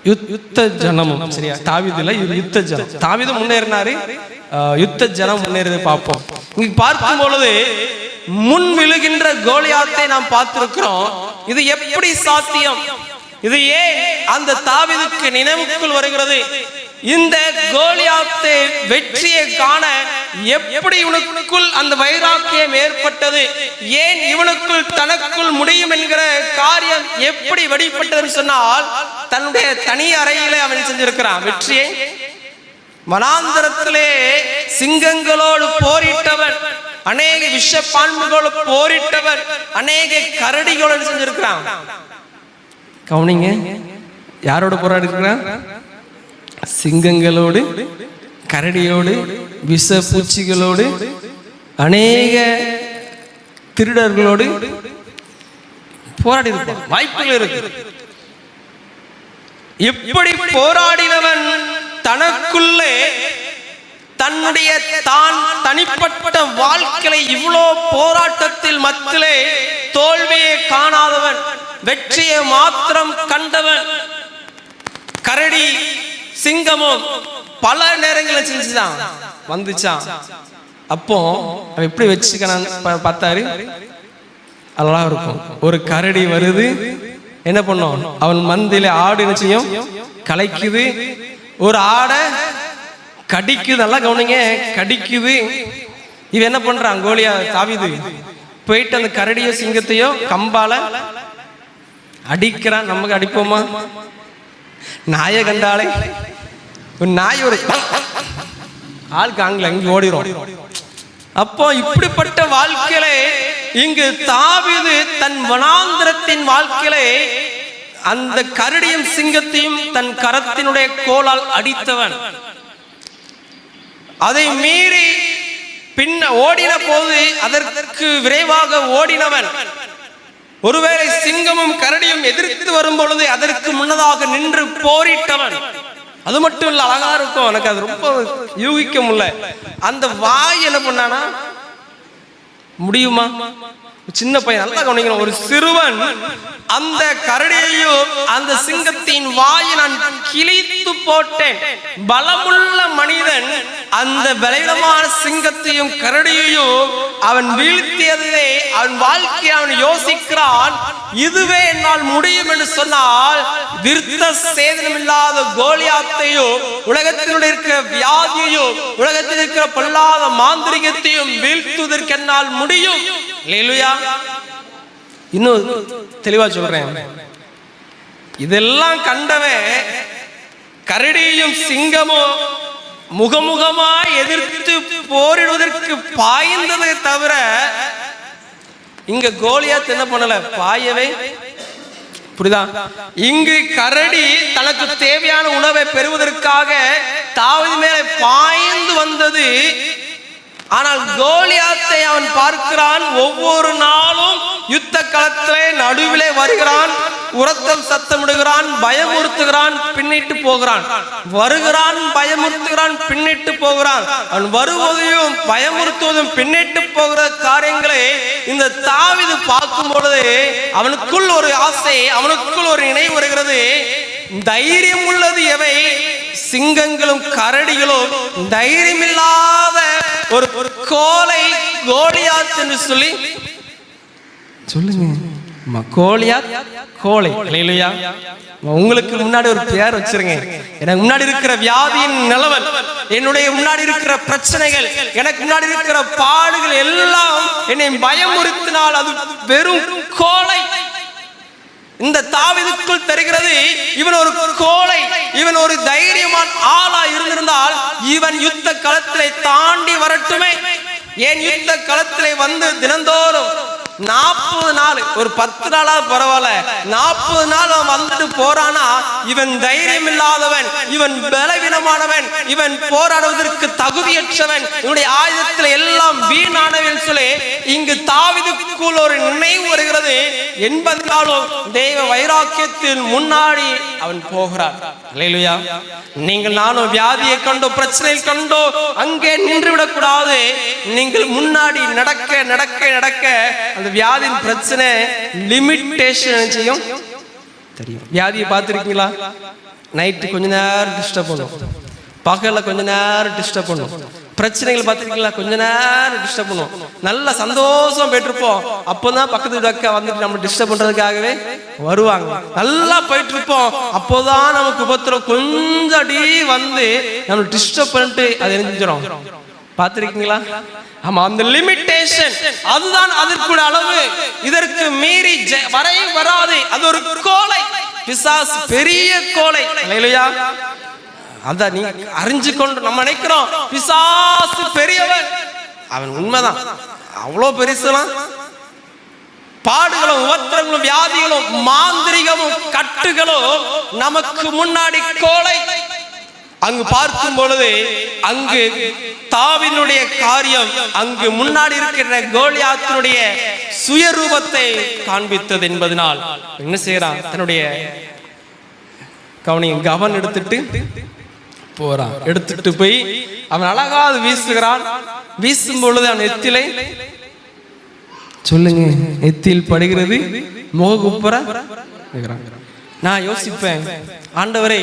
யுத்த ஜனமும். சரியா? தாவீது இல்ல, இது யுத்த ஜனம். தாவீது முன்னேறினாரு, யுத்த ஜனம் முன்னேறது பார்ப்போம். இங்க பார்க்கும் பொழுது முன் விழுகின்ற கோலியாத்தை நாம் பார்த்திருக்கிறோம். இது எப்படி சாத்தியம்? இது ஏன் அந்த தாவீதுக்கு நினைவுக்குள் வருகிறது? இந்த கோலியாத்தை வெற்றியை காண எப்படி இவனுக்குள் அந்த வைராக்கியம் ஏற்பட்டது? ஏன் இவனுக்குள் தனக்குள் முடியும் என்கிற காரியம் எப்படி வெளிப்பட்டதுன்னு சொன்னால், தன்னுடைய தனி அறையிலே அவன் செஞ்சிருக்கிறான். வெற்றியை வனாந்தரத்திலே சிங்கங்களோடு போரிட்டவன், அநேக விஷ பாம்புகளோடு போரிட்டவன், அநேக கரடிகளோடு செஞ்சிருக்கிறான். கவனிங்க, யாரோட போராடி இருக்கிறான்? சிங்கங்களோடு, கரடியோடு, விஷ பூச்சிகளோடு, அநேக திருடர்களோடு போராடி இருப்பான். வாய்ப்புகள் இருக்கு. இப்படி போராடினவன் தனக்குள்ளே தன்னுடைய தனிப்பட்ட வாழ்க்கையை இவ்வளோ போராட்டத்தில் மத்தியிலே தோல்வியை காணாதவன், வெற்றியை மாத்திரம் கண்டவன். கரடி சிங்கமும் பல நேரங்களில் செஞ்சுதான் வந்துச்சான். அப்போ எப்படி வச்சுக்கணும் பார்த்தாரு, அழகா இருக்கும். ஒரு கரடி வருது, என்ன பண்ணும்? அவன் மந்தில ஆடு என்ன செய்யும்? கலைக்குது, ஒரு ஆடை கடிக்குது. நல்லா கவனிங்க, கடிக்குது. இவன் என்ன பண்றான்? கோலியா தாவீது போயிட்டு அந்த கரடியோ சிங்கத்தையோ கம்பால அடிக்கிறான். நமக்கு அடிப்போமா? நாயை கண்டாலே ஒரு நாய் ஒரு ஆளுக்கு ஆங்கில இங்க ஓடிரும். அப்போ இப்படிப்பட்ட வாழ்க்கையிலே இங்கு தாவீது தன் வனாந்திரத்தின் வாழ்க்கையிலே அந்த கரடியும் சிங்கத்தையும் தன் கரத்தினுடைய கோலால் அடித்தவன். அதை மீறி பின்ன ஓடின போது அதற்கு விரைவாக ஓடினவன். ஒருவேளை சிங்கமும் கரடியும் எதிர்த்து வரும் பொழுது அதற்கு முன்னதாக நின்று போரிட்டவன். அது மட்டும் இல்ல, அழகா இருக்கும். எனக்கு அது ரொம்ப யூகிக்க முடியல. அந்த வாய் என்ன பண்ணானா? முடியுமா? சின்ன பையன், நல்லா கவனிக்கணும். ஒரு சிறுவன் அந்த கரடியையும் அந்த சிங்கத்தின் வாயை நான் கிழித்து போட்டேன். பலமுள்ள மனிதன் அந்த பலவீனமான சிங்கத்தையும் கரடியையும் அவன் வீழ்த்தியதே அவன் வாழ்க்கையை அவன் யோசிக்கிறான். இதுவே என்னால் முடியும் என்று சொன்னால் விருத்த சேதனம் இல்லாத கோலியாத்தையும் உலகத்தினுடைய இருக்கிற வியாதியையும் உலகத்தில் இருக்கிற பொல்லாத மாந்திரிகத்தையும் வீழ்த்துவதற்கு என்னால் முடியும். அல்லேலூயா. இன்னும் தெளிவா சொல்றேன். இதெல்லாம் கண்டவன் கரடியும் சிங்கமும் முகமுகமாய் எதிர்த்து போரிடுவதற்கு பாய்ந்ததை தவிர இங்க கோலியாத் என்ன பண்ணல? பாயவே. புரியுதா? இங்கு கரடி தனக்கு தேவையான உணவை பெறுவதற்காக தாவீது மேலே பாய்ந்து வந்தது. ஆனால் கோலியாத்தை அவன் பார்க்கிறான். ஒவ்வொரு நாளும் யுத்த களத்திலே நடுவிலே வருகிறான், உரத்தம் சத்தமிடுகிறான், பயமுறுத்துகிறான், பின்னிட்டு போகிறான். வருகிறான், பயமுறுத்துகிறான், பின்னிட்டு போகிறான். அவன் வருவதையும் பயமுறுத்துவதும் பின்னிட்டு போகிற காரியங்களை இந்த தாவீது பார்க்கும் பொழுது அவனுக்குள் ஒரு ஆசை, அவனுக்குள் ஒரு நினைவு வருகிறது. தைரியம் உள்ளது எவை? சிங்கங்களும் கரடிகளும் தைரியமில்லாத ஒரு கோலை கோலியாத் என்று சொல்லி சொல்லுங்க. கோலியாத், கோலை. அல்லேலூயா. உங்களுக்கு முன்னாடி ஒரு பேர் வச்சிருங்க. எனக்கு முன்னாடி இருக்கிற வியாதியின் நிலவல், என்னுடைய முன்னாடி இருக்கிற பிரச்சனைகள், எனக்கு முன்னாடி இருக்கிற பாடுகள் எல்லாம் என்னை பயமுறுத்தினால் அது வெறும் கோலை. இந்த தாவீதுக்குள் தெரிகிறது, இவன் ஒரு கோலை, இவன் ஒரு தைரியமான ஆளா இருந்திருந்தால் இவன் யுத்த களத்திலே தாண்டி வரட்டுமே. ஏன் யுத்த களத்திலே வந்து தினந்தோறும் 40 நாள், ஒரு 10 நாளா பரவாயில்ல, 40 நாள் அவன் வந்துட்டு போறானா இவன் தைரியம் இல்லாதவன், இவன் பலவீனமானவன், இவன் போராடுவதற்கு தகுதியற்றவன், இவனுடைய ஆயுதத்தில் எல்லாம் வீணானவன் சொல்லி இங்கு தாவீதுக்குள் ஒரு நினைவு வருகிறது. 80 நாளும் தெய்வ வைராக்கியத்தில் முன்னாடி அவன் போகிறான். அல்லேலூயா. நீங்கள் நானும் வியாதியை கண்டோ பிரச்சனையை கண்டோ அங்கே நின்று விடக்கூடாது. நீங்கள் முன்னாடி நடக்க நடக்க நடக்க அந்த வியாதியின் பிரச்சனை லிமிட்டேஷன் செய்யும். தெரியும். வியாதியை பார்த்திருக்கீங்களா? நைட்டு கொஞ்ச நேரம் டிஸ்டர்ப் பண்ணும், பகல்ல கொஞ்ச நேரம் டிஸ்டர்ப் பண்ணும். பிரச்சனைகள் பார்த்திருக்கீங்களா? கொஞ்ச நேரம் டிஸ்டர்ப் பண்ணும். நல்ல சந்தோஷம் போயிட்டுருப்போம், அப்போதான் பக்கத்து வீட்டு வந்துட்டு நம்ம டிஸ்டர்ப் பண்றதுக்காகவே வருவாங்க. நல்லா போயிட்டு இருப்போம், அப்போதான் நமக்கு உபத்திரம் கொஞ்சம் அடி வந்து நம்ம டிஸ்டர்ப் பண்ணிட்டு அதை எரிஞ்சிடும். பார்த்திருக்கீங்களா? ஆமா, அந்த லிமிட்டேஷன் அதுதான் அதற்குள்ள அளவு. இதற்கு மீறி வராது. அது ஒரு கோலை, பிசாசு, பெரிய கோலை. அல்லேலூயா. அத நீ அறிஞ்சு கொண்டு நம்ம நினைக்கிறோம் பிசாசு பெரியவன். அவன் உண்மைதான், அவ்வளோ பெருசுலாம். பாடுகளும் உபத்திரங்களும் வியாதிகளும் மாந்திரிகமும் கட்டுகளும் நமக்கு முன்னாடி கோலை. அங்கு பார்க்கும் பொழுது அங்கு தாவீதுடைய காரியம் அங்கு முன்னாடி இருக்கிற கோலியாத்தினுடைய சுயரூபத்தை காண்பித்தது என்பதனால் என்ன செய்யறான்? தன்னுடைய கவனம் எடுத்துட்டு போறான். எடுத்துட்டு போய் அவன் அழகா வீசுகிறான். வீசும் பொழுது அவன் எத்திலை சொல்லுங்க, எத்தில் படுகிறது, முககுப்புற. நான் யோசிப்பேன், ஆண்டவரே,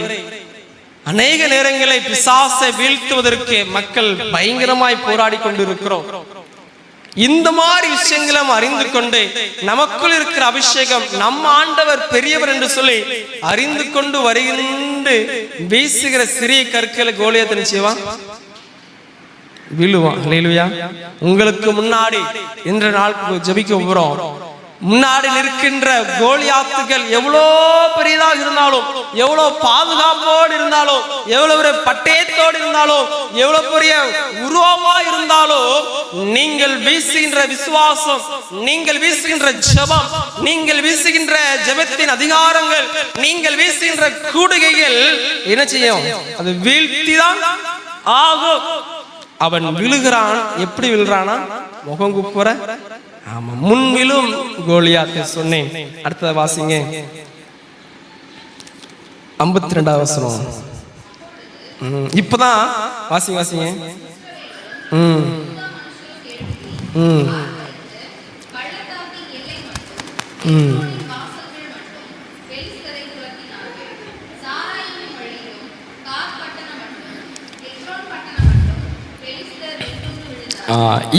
அநேக நேரங்களை பிசாசை வீழ்த்துவதற்கு மக்கள் பயங்கரமாய் போராடி கொண்டிருக்கிறோம். இந்த மாதிரி விஷயங்களை அறிந்து கொண்டு நமக்குள் இருக்கிற அபிஷேகம் நம்ம ஆண்டவர் பெரியவர் என்று சொல்லி அறிந்து கொண்டு வருகின்ற வீசுகிற சிறிய கற்களை கோலியாத் நிச்சயவான் விழுவான். அல்லேலூயா. உங்களுக்கு முன்னாடி இன்ற நாள் ஜெபிக்க போறோம். முன்னாடி நிற்கின்ற கோலியாத்துகள் எவ்வளோ பெரியதாக இருந்தாலும், எவ்வளவு பாதுகாப்போடு இருந்தாலும், எவ்வளவு பட்டயத்தோடு இருந்தாலும், எவ்வளவு பெரிய உருவமா இருந்தாலும், நீங்கள் வீசுகின்ற விசுவாசம், நீங்கள் வீசுகின்ற ஜெபம், நீங்கள் வீசுகின்ற ஜெபத்தின் அதிகாரங்கள், நீங்கள் வீசுகின்ற கூடுகைகள் என்ன செய்யும்? அது வீழ்த்திதான் ஆகும். அவன் விழுகிறான். எப்படி விழுறானா? முகம் குப்புற. ஆமா, முன்விலும் கோலியாத்தை சொன்னேன். அடுத்தத வாசிங்க. 52வது வசனம். இப்பதான் வாசிங்க வாசிங்க.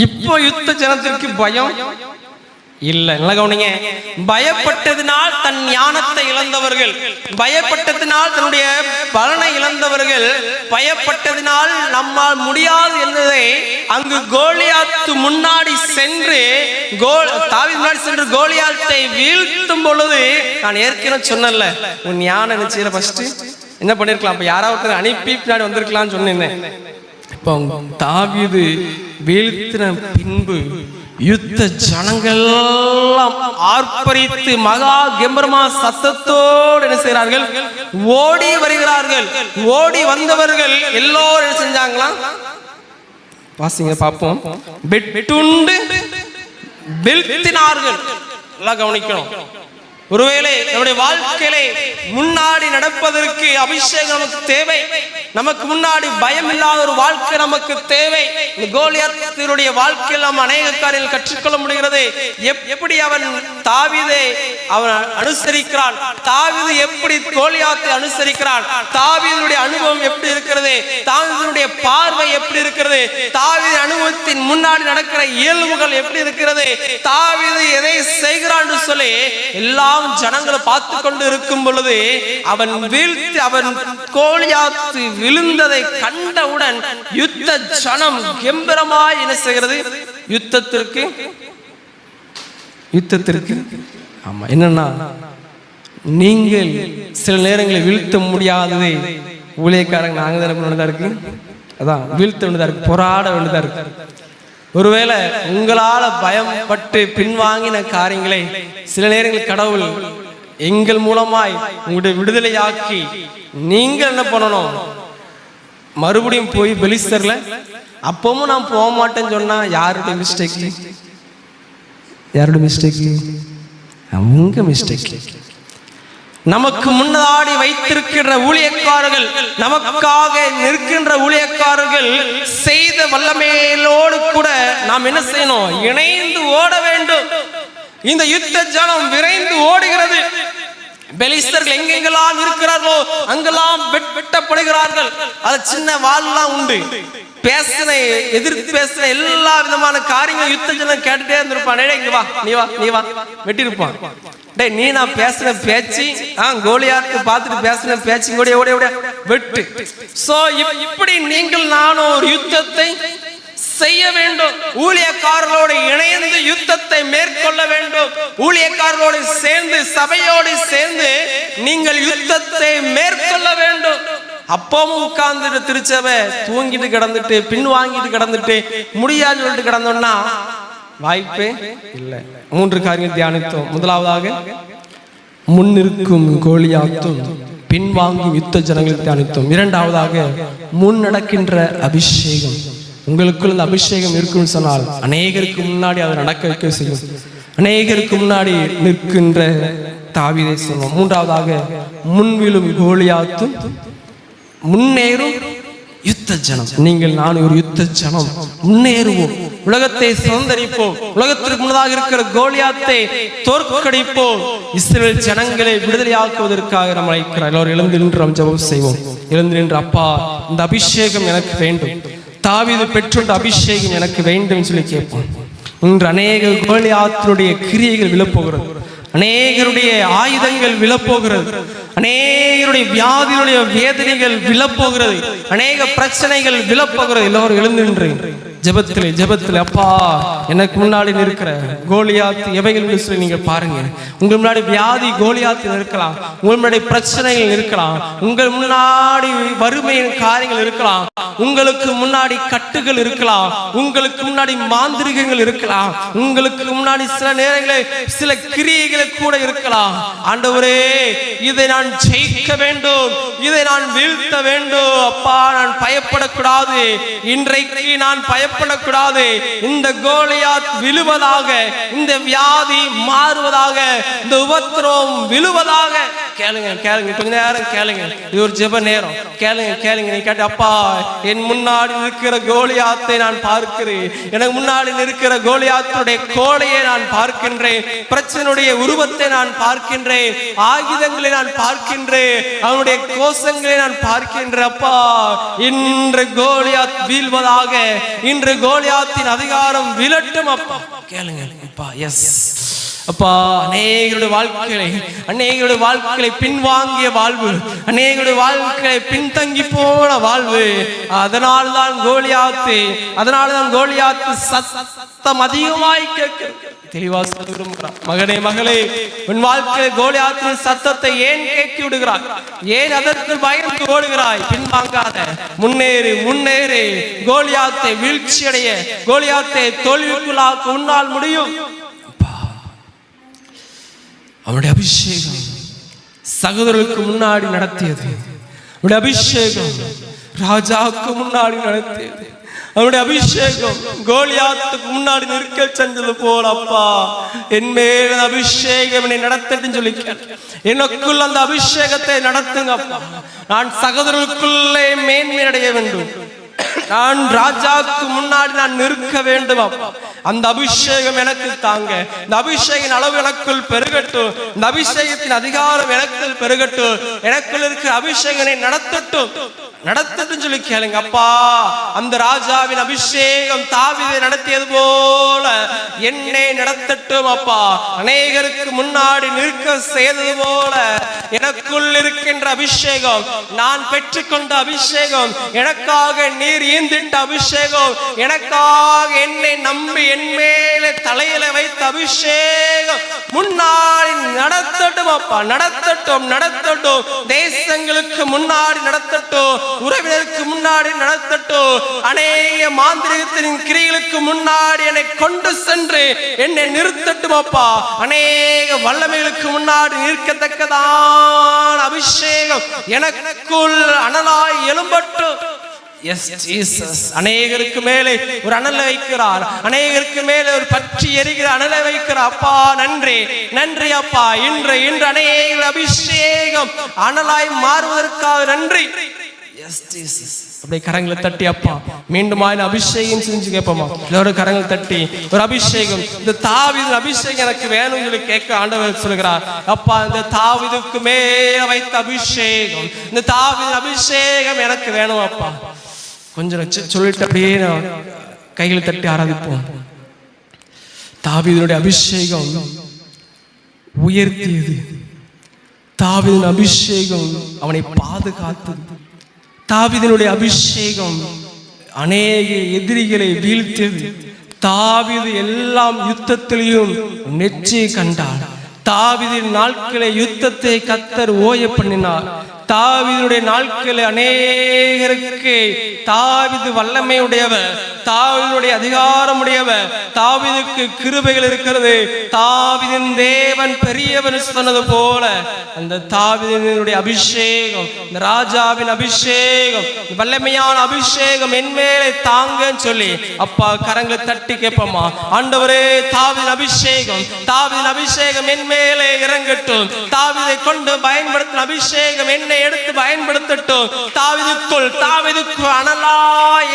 இப்போ யுத்த ஜனத்திற்கு பயம் இல்ல. நல்ல கவனிங்க. பயப்பட்டதினால் தன் ஞானத்தை இழந்தவர்கள், பயப்பட்டதினால் தன்னுடைய பலனை இழந்தவர்கள், பயப்பட்டதினால் நம்மால் முடியாது என்பதை அங்கு கோலியாத்து முன்னாடி சென்று தாவீது முன்னாடி சென்று கோலியாத்தை வீழ்த்தும் பொழுது, நான் ஏற்கனவே சொன்னேன்ல, உன் ஞானம் நிச்சயம் ஃபர்ஸ்ட் என்ன பண்ணிருக்கலாம்? அப்ப யாராவது அனுப்பி பின்னாடி வந்திருக்கலாம்னு சொன்னேன். இப்போ தாவீது வீழ்த்தின பின்பு யுத்த ஜனங்கள் ஆர்ப்பரித்து மகா கம்பீரமா சத்தத்தோடு என்ன செய்கிறார்கள்? ஓடி வருகிறார்கள். ஓடி வந்தவர்கள் எல்லோரும் என்ன செஞ்சாங்களா? வாசிங்க பாப்போம். வெட்டுண்டு வீழ்த்தினார்கள். எல்லாம் கவனிக்கணும். ஒருவேளை நம்முடைய வாழ்க்கையிலே முன்னாடி நடப்பதற்கு அபிஷேகம் நமக்கு தேவை. நமக்கு முன்னாடி பயம் இல்லாத ஒரு வாழ்க்கை நமக்கு தேவை. கோலியாத்தினுடைய வாழ்க்கையில் நாம் அநேக காரியங்கள் கற்றுக்கொள்ள முடிகிறது. எப்படி அவன் தாவீதை அவன் அனுசரிக்கிறான், தாவீது எப்படி கோலியாத்தை அனுசரிக்கிறான், தாவீதுடைய அனுபவம் எப்படி இருக்கிறது, தாவீதுடைய பார்வை எப்படி இருக்கிறது, தாவீது அனுபவத்தின் முன்னாடி நடக்கிற இயல்புகள் எப்படி இருக்கிறது, தாவீது எதை செய்கிறான் என்று சொல்லி எல்லா ஜனங்களை பார்த்து கொண்டு இருக்கும் பொழுது அவன் வீழ்த்தி அவன் கோலியாத்து விழுந்ததை கண்டவுடன் யுத்த ஜனம் கம்பீரமாய் என்ன செய்கிறது? யுத்தத்திற்கு ஆமா என்னன்னா, நீங்கள் சில நேரங்களில் வீழ்த்த முடியாததை ஊழியக்காரங்க நாங்க தானே வேண்டியதா இருக்கு. அதான் வீழ்த்த வேண்டியதா இருக்கு, போராட வேண்டியதா இருக்கு. ஒருவேளை உங்களால பயப்பட்டு பின்வாங்கின காரியங்களை சில நேரங்களில் கடவுள் எங்கள் மூலமாய் உங்களுடைய விடுதலையாக்கி நீங்கள் என்ன பண்ணணும்? மறுபடியும் போய் பெலிஸ்தர்ல அப்பவும் நான் போக மாட்டேன்னு சொன்னா யாருடைய மிஸ்டேக்? யாருடைய மிஸ்டேக்? உங்க மிஸ்டேக். நமக்கு முன்னாடி வைத்திருக்கின்ற ஊழியக்காரர்கள், நமக்காக நிற்கின்ற ஊழியக்காரர்கள் செய்த வல்லமையோடு கூட நாம் என்ன செய்யணும்? இணைந்து ஓட வேண்டும். இந்த யுத்த ஜனம் விரைந்து ஓடுகிறது. பெலிஸ்தர்கள் எங்கெங்கெல்லாம் இருக்கிறார்களோ அங்கெல்லாம் வெட்டப்படுகிறார்கள். அது சின்ன வாள்லாம் உண்டு. பேசின எதிர்த்து பேசின எல்லா விதமான காரியங்கள் யுத்த ஜனம் கேட்டுட்டே இருந்திருப்பான். இங்க வா, நீ வா, நீ வா, வெட்டிருப்பான். டேய், நீ நான் பேசின பேச்சு கோலியாத்து பார்த்துட்டு பேசின பேச்சு ஓடிய ஓடிய ஓடிய வெட்டு. சோ இப்படி நீங்கள் நானும் ஒரு யுத்தத்தை செய்ய வேண்டும். ஊழியக்காரர்களோடு இணைந்து யுத்தத்தை மேற்கொள்ள வேண்டும். ஊழியக்காரர்களோடு சேர்ந்து, சபையோடு சேர்ந்து நீங்கள் யுத்தத்தை மேற்கொள்ள வேண்டும். அப்பவும் உட்கார்ந்துட்டு திருச்சபை தூங்கிட்டு கிடந்துட்டு பின்வாங்கிட்டு கிடந்துட்டு முடியாது சொல்லிட்டு கிடந்தோம்னா வாய்ப்பே இல்லை. 3 காரியங்கள் தியானித்தோம். முதலாவதாக முன்னிருக்கும் கோலியாத்தும் பின்வாங்கும் யுத்த ஜனங்களை தியானித்தோம். இரண்டாவதாக முன் நடக்கின்ற அபிஷேகம். உங்களுக்குள் இந்த அபிஷேகம் இருக்குன்னு சொன்னால் அநேகருக்கு முன்னாடி அதை நடக்க வைக்க செய்யும். அநேகருக்கு முன்னாடி நிற்கின்ற தாவீதை சொல்லுவோம். மூன்றாவதாக முன்விலும் கோலியாத்தும் முன்னேறும் யுத்த ஜனம். நீங்கள் நான் ஒரு யுத்த ஜனம், முன்னேறுவோம், உலகத்தை சுதந்தரிப்போம், உலகத்திற்கு முன்னதாக இருக்கிற கோலியாத்தை தோற்கடிப்போம், இஸ்ரவேல் ஜனங்களை விடுதலையாக்குவதற்காக நம்ம அழைக்கிறார். எல்லோரும் எழுந்து நின்று நாம் ஜெபம் செய்வோம். எழுந்து நின்று, அப்பா இந்த அபிஷேகம் எனக்கு வேண்டும், தாவீது பெற்றுள்ள அபிஷேகம் எனக்கு வேண்டும் சொல்லி கேட்போம். இன்று அநேக கோலியாத்தினுடைய கிரியைகள் விழப்போகிறது, அநேகருடைய ஆயுதங்கள் விழப்போகிறது, அநேகருடைய வியாதியுடைய வேதனைகள் விழப்போகிறது, அநேக பிரச்சனைகள் விழப்போகிறது. எல்லோரும் எழுந்து ஜெபத்திலே அப்பா எனக்கு முன்னாடி இருக்கிற கோலியாத் எவைகள் சொல்லி நீங்க பாருங்க. உங்கள் முன்னாடி வியாதி கோலியாத்து இருக்கலாம், உங்கள் முன்னாடி பிரச்சனைகள் இருக்கலாம், உங்கள் முன்னாடி வறுமையின் காரியங்கள் இருக்கலாம், உங்களுக்கு முன்னாடி கட்டுகள் இருக்கலாம், உங்களுக்கு முன்னாடி மாந்திரிகங்கள் இருக்கலாம், உங்களுக்கு முன்னாடி சில நேரங்களில் சில கிரியைகள் கூட இருக்கலாம். ஆண்டவரே, இதை நான் ஜெயிக்க வேண்டும், இதை நான் வீழ்த்த வேண்டும். அப்பா, நான் பயப்படக்கூடாது, இன்றைக்கு நான் பயப்படக்கூடாது. இந்த கோலியாத் விழுவதாக, இந்த வியாதி மாறுவதாக, இந்த உபத்திரவம் விழுவதாக. கேளுங்க கேளுங்க, கொஞ்ச நேரம் கேளுங்க. இது ஒரு ஜெப நேரம். கேளுங்க கேளுங்க. நீ கேட்ட, அப்பா என் முன்னாடி இருக்கிற கோலியாத்தை நான் பார்க்கிறேன், எனக்கு முன்னாடி இருக்கிற கோலியாத்துடைய கோலையை நான் பார்க்கின்றேன், பிரச்சனையுடைய உருவத்தை நான் பார்க்கின்றேன், ஆயுதங்களை நான் பார்க்கின்றேன், அவனுடைய கோஷங்களை நான் பார்க்கின்றேன். அப்பா, இன்று கோலியாத் வீழ்வதாக, இன்று கோலியாத்தின் அதிகாரம் விழட்டும். அப்பா கேளுங்க அப்பா. எஸ் அப்பா, அநேகருடைய வாழ்க்கைகளை பின்வாங்கிய வாழ்வு, அநேகருடைய வாழ்க்கையை பின்தங்கி போன வாழ்வு. அதனால்தான் கோலியாத்து சத்தம் அதிகமாய் கேட்கிறது. தெளிவா சொல்ல விரும்புகிறார். மகனே மகளே, உன் வாழ்க்கையில் கோலியாத்தின் சத்தத்தை ஏன் கேட்கி விடுகிறாய்? ஏன் அதற்கு பயந்து ஓடுகிறாய்? பின்வாங்காத, முன்னேறு. கோலியாத்தை வீழ்ச்சியடைய, கோலியாத்தை தோல்விக்குள்ளாக்க உன்னால் முடியும். அவனுடைய அபிஷேகம் சகோதரர்களுக்கு முன்னாடி நடத்தியது, அவனுடைய அபிஷேகம் ராஜாவுக்கு முன்னாடி நடத்தியது, அவனுடைய அபிஷேகம் கோலியாத்துக்கு முன்னாடி நிற்க சென்றது போல. அப்பா, என் மேல் அபிஷேகம் என்னை நடத்தட்டுன்னு சொல்லி எனக்குள் அந்த அபிஷேகத்தை நடத்துங்க அப்பா. நான் சகோதரர்களுக்குள்ளே மேன்மை அடைய வேண்டும், நான் ராஜாவுக்கு முன்னாடி நான் நிற்க வேண்டும். அப்பா, அந்த அபிஷேகம் எனக்கு தாங்க. இந்த அபிஷேகின் அளவு எனக்குள் பெருகட்டும், இந்த அபிஷேகத்தின் அதிகாரம் எனக்குள் பெருகட்டும், எனக்குள் இருக்கிற அபிஷேகனை நடத்தட்டும் சொல்லி கேளுங்க. அப்பா, அந்த ராஜாவின் அபிஷேகம் தாவீதை நடத்தியது போல என்னை நடத்தட்டும். அப்பா, அநேகருக்கு முன்னாடி நிற்க செய்தது போல எனக்குள் இருக்கின்ற அபிஷேகம், நான் பெற்றுக்கொண்ட அபிஷேகம், எனக்காக நீர் ஈந்திட்ட அபிஷேகம், எனக்காக என்னை நம்பி என் மேலே தலையில வைத்த அபிஷேகம் முன்னாடி நடத்தட்டும். அப்பா, நடத்தட்டும். தேசங்களுக்கு முன்னாடி நடத்தட்டும், உறவினருக்கு முன்னாடி நடத்தட்டும், அநேக மாந்திரிகத்தின் கிரியைகளுக்கு முன்னாடி என்னை கொண்டு சென்று என்னை நிறுத்தட்டும். அப்பா, அநேக வல்லமைகளுக்கு முன்னாடி நிற்கத்தக்கதான் அபிஷேகம் எனக்குள் அனலாய் எழும்பட்டும். எஸ் ஜீசஸ், அநேகருக்கு மேலே ஒரு அனலை வைக்கிறார், அநேகருக்கு மேலே ஒரு பற்றி எரிகிற அனலை வைக்கிறார். அப்பா, நன்றி அப்பா. இன்று அநேக அபிஷேகம் அனலாய் மாறுவதற்காக நன்றி. S Jesus. அப்படியே கரங்களை தட்டி அப்பா மீண்டும் அபிஷேகம் செஞ்சு கேட்போமா? எல்லாரும் கரங்களை தட்டி ஒரு அபிஷேகம், இந்த தாவீது அபிஷேகம் எனக்கு வேணும் சொல்லி கேட்க ஆண்டவர் சொல்கிறார். அப்பா, இந்த தாவீதுக்கு மேல வைத்த அபிஷேகம், இந்த தாவீது அபிஷேகம் எனக்கு வேணும். அப்பா, கொஞ்சம் சொல்லிட்டு அப்படியே கைகளை தட்டி ஆராதிப்போம். தாவீதுடைய அபிஷேகம் உயர்த்தியது, தாவீதின் அபிஷேகம் அவனை பாதுகாத்தது, தாவீதினுடைய அபிஷேகம் அநேக எதிரிகளை வீழ்த்தியது. தாவீது எல்லாம் யுத்தத்திலையும் நெற்றி கண்டார். தாவீதின் நாட்களை யுத்தத்தை கர்த்தர் ஓய பண்ணினார். தாவீதுடைய நாட்களில் அநேகருக்கு தாவீது வல்லமையுடையவர், தாவீதுடைய அதிகாரம் உடையவர், தாவீதுக்கு கிருபைகள் இருக்கிறது, தாவீதின் தேவன் பெரியவன் சொன்னது போல அந்த தாவீதினுடைய அபிஷேகம், இந்த ராஜாவின் அபிஷேகம், வல்லமையான அபிஷேகம் என் மேலே தாங்கன்னு சொல்லி அப்பா கரங்களை தட்டி கேட்போமா? ஆண்டவரே, தாவீதின் அபிஷேகம் என் மேலே இறங்கட்டும். தாவீதை கொண்டு பயன்படுத்தின அபிஷேகம் என்னை என்னை எடுத்து பயன்படுத்தட்டும். தாவீதுக்குள் அனலா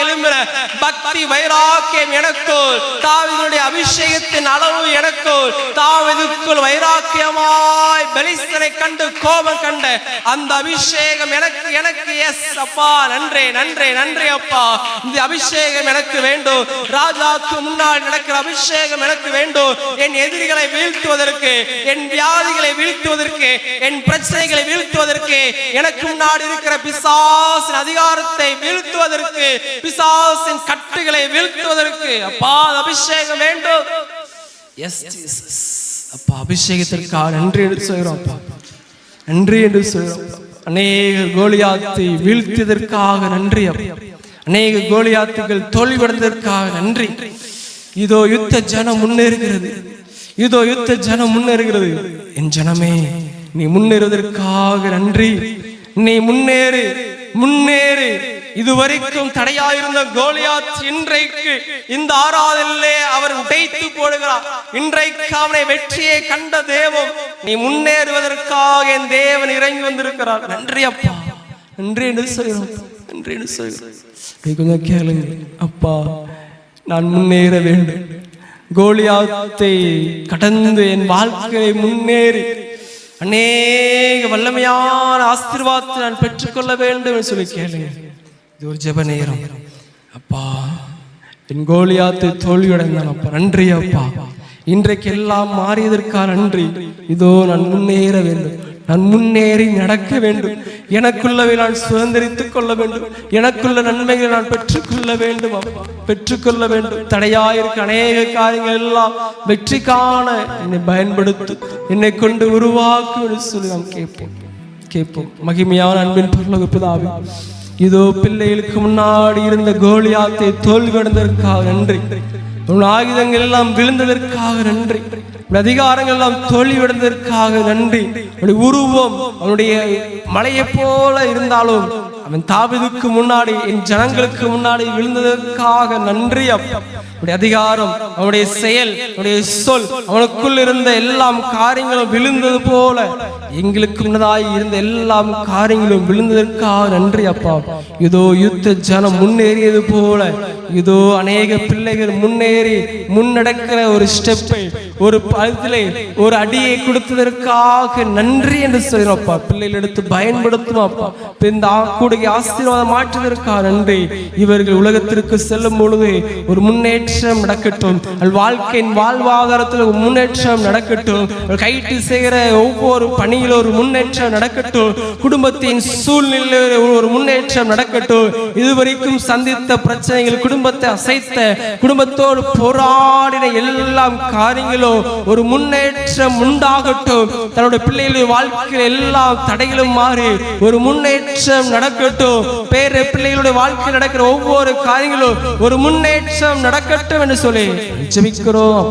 எழும்புற பக்தி வைராக்கியம் எனக்குள், தாவீதுடைய அபிஷேகத்தின் அளவு எனக்குள், தாவீதுக்குள் வைராக்கியமாய் பெலிஸ்தரை கண்டு கோபம் கண்ட அந்த அபிஷேகம் எனக்கு எஸ் அப்பா, நன்றி அப்பா. இந்த அபிஷேகம் எனக்கு வேண்டும். ராஜாக்கு முன்னால் நடக்கிற அபிஷேகம் எனக்கு வேண்டும். என் எதிரிகளை வீழ்த்துவதற்கு, என் வியாதிகளை வீழ்த்துவதற்கு, என் பிரச்சனைகளை வீழ்த்துவதற்கு, எனக்கு முன்னாடி இருக்கிற பிசாசின் அதிகாரத்தை வீழ்த்துவதற்கு, பிசாசின் கட்டுகளை வீழ்த்துவதற்கு அப்பா அபிஷேகம் வேண்டும். எஸ் ஜீசஸ் அப்பா, அபிஷேகத்திற்காக நன்றி என்று சொல்கிறோம் அப்பா, நன்றி என்று சொல்கிறோம். அநேக கோலியாத்தை வீழ்த்தியதற்காக நன்றி அப்பா, அநேக கோலியாத்துகள் தோல்வியடைந்ததற்காக நன்றி. இதோ யுத்த ஜனம் முன்னேறுகிறது, இதோ யுத்த ஜனம் முன்னேறுகிறது. என் ஜனமே, நீ முன்னேறுவதற்காக நன்றி. நீ முன்னேறு. இதுவரைக்கும் தடையாயிருந்த கோலியாத் இன்றைக்கு இந்த ஆராதனையிலே அவர் உடைத்து போடுகிறார். இன்றைக்கு அவனை வெற்றியை கண்ட தேவன், நீ முன்னேறுவதற்காக என் தேவன் இறங்கி வந்திருக்கிறார். நன்றி அப்பா, நன்றி என்று சொல்கிறோம், நன்றி என்று சொல்கிறோம். கொஞ்சம் கேளுங்க அப்பா, நான் முன்னேற வேண்டும். கோலியாத்தை கடந்து என் வாழ்க்கையை முன்னேறி அநேக வல்லமையான ஆசீர்வாதத்தை நான் பெற்றுக்கொள்ள வேண்டும் என்று சொல்லி கேளுங்க. இது ஒரு ஜெப நேரம். அப்பா, என் கோலியாத்தை தோல்வியடைந்தான் அப்பா, நன்றி அப்பா. இன்றைக்கு எல்லாம் மாறியதற்காக நன்றி. இதோ நான் முன்னேற வேண்டும், நான் முன்னேறி நடக்க வேண்டும். எனக்குள்ளவை நான் சுதந்திரித்துக் கொள்ள வேண்டும். எனக்குள்ள நன்மைகளை நான் பெற்றுக்கொள்ள வேண்டும், பெற்றுக்கொள்ள வேண்டும். தடையாயிருக்க அநேக காரியங்கள் எல்லாம் வெற்றி காண என்னை பயன்படுத்து, என்னை கொண்டு உருவாக்கு சொல்லி நாம் கேட்போம். மகிமையான அன்பின் பரலோக பிதாவே, இதோ பிள்ளைகளுக்கு முன்னாடி இருந்த கோலியாத்தை தோல்வியடைந்ததற்காக நன்றி. ஆயுதங்கள் எல்லாம் விழுந்ததற்காக நன்றி. அதிகாரங்கள் எல்லாம் தோல்வியடைந்ததற்காக நன்றி. உருவம் அவனுடைய மலையை போல இருந்தாலும் அவன் தாவீதுக்கு முன்னாடி, என் ஜனங்களுக்கு முன்னாடி விழுந்ததற்காக நன்றி அப்பா. அவனுடைய அதிகாரம், அவனுடைய செயல், அவனுடைய சொல், அவனுக்குள் இருந்த எல்லாம் காரியங்களும் விழுந்தது போல எங்களுக்கு முன்னதாய் இருந்த எல்லாம் காரியங்களும் விழுந்ததற்காக நன்றி அப்பா. இதோ யுத்த ஜனம் முன்னேறியது போல இதோ அநேக பிள்ளைகள் முன்னேறி முன்னடக்கிற ஒரு ஸ்டெப்பை, ஒரு பதத்திலே ஒரு அடியை கொடுத்ததற்காக நன்றி என்று சொல்கிறோம் அப்பா. பிள்ளைகள் எடுத்து பயன்படுத்தும் அப்பா. இந்த கூடிய ஆசீர்வாதம் மாற்றுவதற்காக நன்றி. இவர்கள் உலகத்திற்கு செல்லும் பொழுது ஒரு முன்னேற்றம் நடக்கட்டும், வாழ்க்கையின் வாழ்வாதாரத்தில் ஒரு முன்னேற்றம் நடக்கட்டும், கைட்டு செய்கிற ஒவ்வொரு பணியில் ஒரு முன்னேற்றம் நடக்கட்டும், குடும்பத்தின் சூழ்நிலையில் ஒரு முன்னேற்றம் நடக்கட்டும். இதுவரைக்கும் சந்தித்த பிரச்சனைகள், குடும்பத்தை அசைத்த, குடும்பத்தோடு போராடின எல்லாம் காரியங்களும் ஒரு முன்னேற்றம் உண்டாகட்டும். தன்னுடைய பிள்ளைகளுடைய வாழ்க்கையில் எல்லா தடைகளும் மாறி ஒரு முன்னேற்றம் நடக்கட்டும். பேர பிள்ளைகளுடைய வாழ்க்கையில் நடக்கிற ஒவ்வொரு காரியங்களும் ஒரு முன்னேற்றம் நடக்கட்டும் என்று சொல்லி ஜெபிக்கிறோம்.